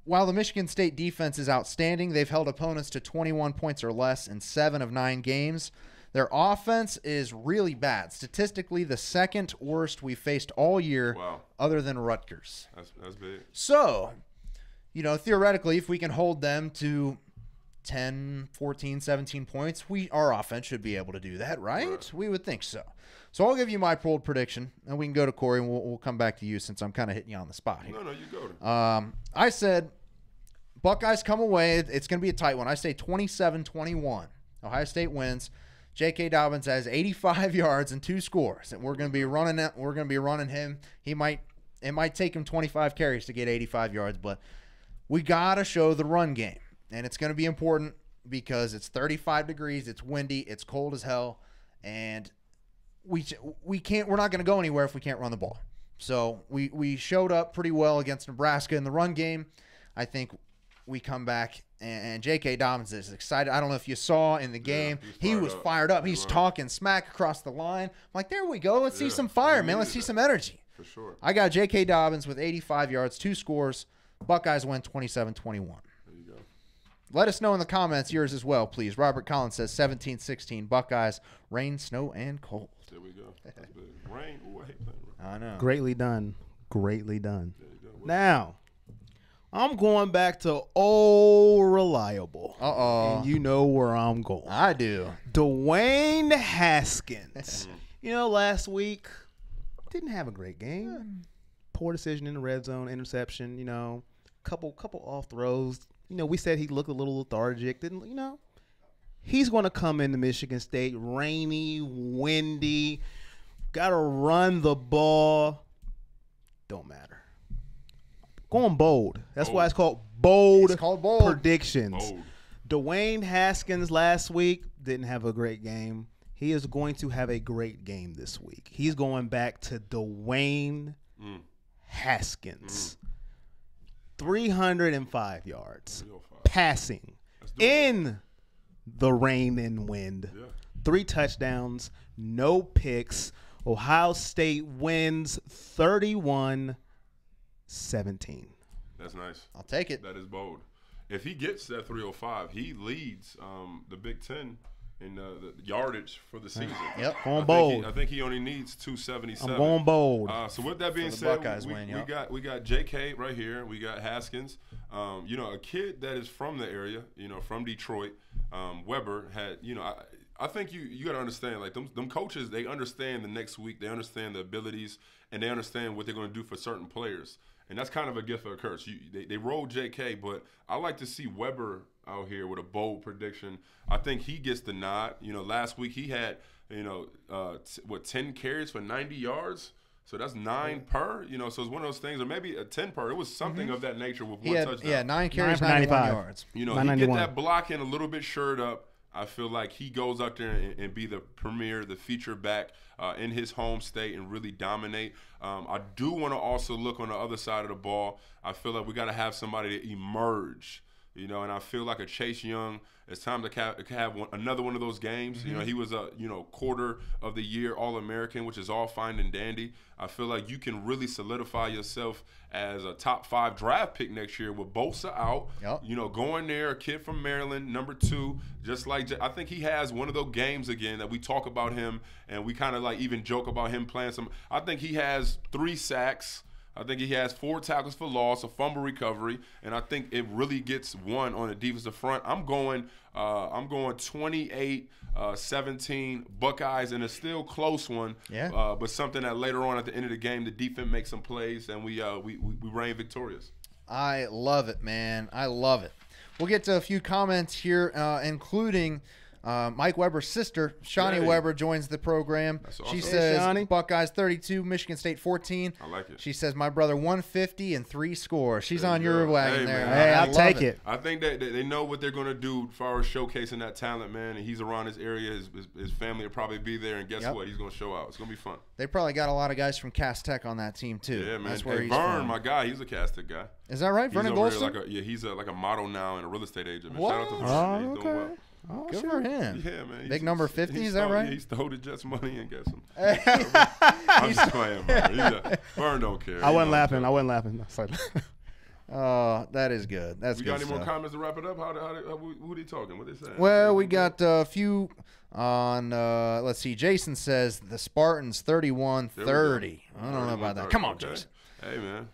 While the Michigan State defense is outstanding, they've held opponents to 21 points or less in 7 of 9 games. Their offense is really bad. Statistically, the second worst we faced all year, other than Rutgers. That's big. So, theoretically, if we can hold them to 10, 14, 17 points, our offense should be able to do that, right? We would think so. So I'll give you my bold prediction, and we can go to Corey, and we'll come back to you since I'm kind of hitting you on the spot here. No, you go to. I said Buckeyes come away. It's going to be a tight one. I say 27-21. Ohio State wins. J.K. Dobbins has 85 yards and 2 scores, and we're going to be running it. We're going to be running him. It might take him 25 carries to get 85 yards, but we got to show the run game, and it's going to be important because it's 35 degrees, it's windy, it's cold as hell, and we're not going to go anywhere if we can't run the ball. So we showed up pretty well against Nebraska in the run game. I think we come back, and J.K. Dobbins is excited. I don't know if you saw in the game. He was fired up. He's talking smack across the line. I'm like, there we go. Let's see some fire, man. Let's see some energy. For sure. I got J.K. Dobbins with 85 yards, 2 scores. Buckeyes win 27-21. There you go. Let us know in the comments yours as well, please. Robert Collins says 17-16 Buckeyes, rain, snow, and cold. There we go. That's big. Rain. Ooh, I hate playing rain. I know. Greatly done. Greatly done. There you go. Now, I'm going back to old reliable. Uh-oh. And you know where I'm going. I do. Dwayne Haskins. Last week, didn't have a great game. Poor decision in the red zone, interception, couple off throws. We said he looked a little lethargic. He's going to come into Michigan State, rainy, windy, got to run the ball. Don't matter. Going bold. That's why it's called bold. It's called bold. Predictions. Bold. Dwayne Haskins last week didn't have a great game. He is going to have a great game this week. He's going back to Dwayne Haskins. 305 yards. 305. Passing in the rain and wind. Yeah. 3 touchdowns, no picks. Ohio State wins 31-17. That's nice. I'll take it. That is bold. If he gets that 305, he leads the Big Ten in the yardage for the season. Yep. Going bold. I think he only needs 277. I'm going bold. So with that being the said, Buckeyes win, we got J.K. right here. We got Haskins. A kid that is from the area, from Detroit. Weber had, I think you got to understand, like them coaches, they understand the next week. They understand the abilities, and they understand what they're going to do for certain players. And that's kind of a gift or a curse. They rolled J.K., but I like to see Weber out here with a bold prediction. I think he gets the nod. Last week he had, 10 carries for 90 yards. So that's 9 per. So it's one of those things, or maybe a 10 per. It was something of that nature with one touchdown. Yeah, 9 carries, 9 for 91 95. yards. He get that blocking a little bit shored up. I feel like he goes out there and be the premier, the feature back in his home state and really dominate. I do want to also look on the other side of the ball. I feel like we got to have somebody to emerge, and I feel like a Chase Young. It's time to have another one of those games. He was a quarter of the year All-American, which is all fine and dandy. I feel like you can really solidify yourself as a top 5 draft pick next year with Bosa out. Yep. Going there, a kid from Maryland, number 2, just like I think he has one of those games again that we talk about him and we kind of like even joke about him playing some. I think he has 3 sacks. I think he has 4 tackles for loss, a fumble recovery, and I think it really gets one on the defensive front. I'm going 28-17 Buckeyes, and a still close one. Yeah. But something that later on at the end of the game, the defense makes some plays, and we reign victorious. I love it, man. I love it. We'll get to a few comments here, including Mike Weber's sister, Shawnee Weber, joins the program. Awesome. She Hey, says Shawnee. Buckeyes 32, Michigan State 14. I like it. She says my brother 150 and 3 scores. She's on your wagon there. man. Hey, I I'll love take it. I think that they know what they're going to do as far as showcasing that talent, man. And he's around this area. His family will probably be there. And guess what? He's going to show out. It's going to be fun. They probably got a lot of guys from Cass Tech on that team, too. Yeah, man. That's where Hey, he's Vern, from. my guy, he's a Castic guy. Is that right? Vernon He's over Golston? here he's like a model now and a real estate agent. Man. What? Shout out to Vern. Oh, He's doing okay. well. Oh, Good shit. for him. Yeah, man. Big number 50, is that right? Yeah, he stole the Jets' money and got some. I'm just playing, Vern. Vern don't care. I wasn't laughing. I wasn't laughing. Sorry. Oh, that is good. That's We good got any more stuff. comments to wrap it up? Who they talking? What they saying? Well, we got a few on, let's see. Jason says the Spartans 31-30. I don't know about that. Come on, Okay. Jason. Hey, man.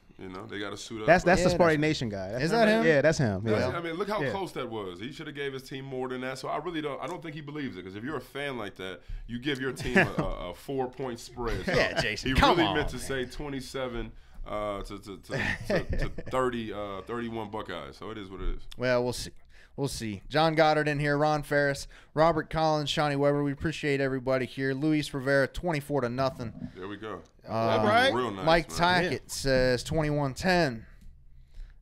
They got to suit up. That's the Yeah, Sparty Nation guy. That's Is that him? Yeah, that's him. Yeah. I mean, look how Yeah. close that was. He should have gave his team more than that. So I don't think he believes it, because if you're a fan like that, you give your team a 4-point spread. So Yeah, Jason, He come really on, meant to man. say 27 to 31 Buckeyes. So it is what it is. Well, we'll see. We'll see. John Goddard in here, Ron Ferris, Robert Collins, Shawnee Weber. We appreciate everybody here. Luis Rivera, 24-0. There we go. right? Real nice, Mike man. Tackett says 21-10.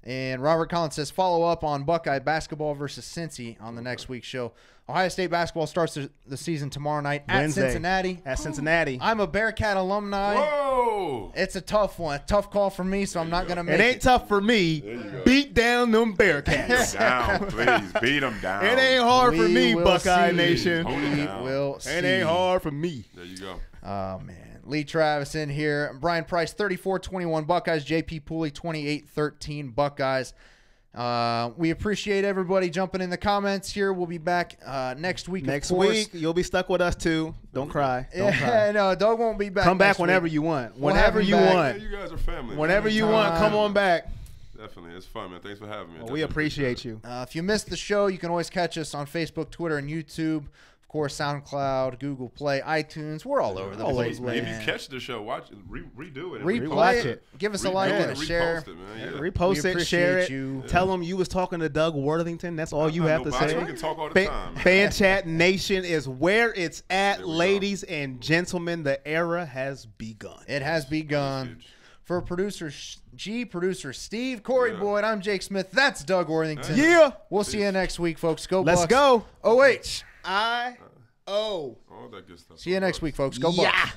And Robert Collins says, follow up on Buckeye basketball versus Cincy on the next week's show. Ohio State basketball starts the season tomorrow night Wednesday, at Cincinnati. At Cincinnati. I'm a Bearcat alumni. Whoa! It's a tough one. Tough call for me, so I'm not going to make it. It ain't tough for me. Beat down them Bearcats. Down, please. Beat them down. It ain't hard for me, Buckeye see. Nation. We will see. It ain't hard for me. There you go. Oh, man. Lee Travis in here. Brian Price, 34-21 Buckeyes. JP Pooley, 28-13 Buckeyes. We appreciate everybody jumping in the comments here. We'll be back next week. Next week, you'll be stuck with us too. Don't cry. Don't cry. No, Doug won't be back. Come back whenever week. you want. We'll Whenever you want. Yeah, you guys are family. Whenever you want, come on back. Definitely. It's fun, man. Thanks for having me. Well, we appreciate you. If you missed the show, you can always catch us on Facebook, Twitter, and YouTube. Of course, SoundCloud, Google Play, iTunes. We're all over the place, man. If you catch the show, watch it, redo it. Replay it. Give us a like and a share. Repost it, man. Yeah. Repost it, share it. You. Tell them you was talking to Doug Worthington. That's all you have to say. We can talk all the time. Fan Chat Nation is where it's at, ladies and gentlemen. The era has begun. It has begun. For producer producer Steve, Corey Boyd, I'm Jake Smith. That's Doug Worthington. Yeah. We'll see you next week, folks. Go Let's Bucks. go. OH. I-O. All that good stuff. See you next week, folks. Go Bucks. Yeah.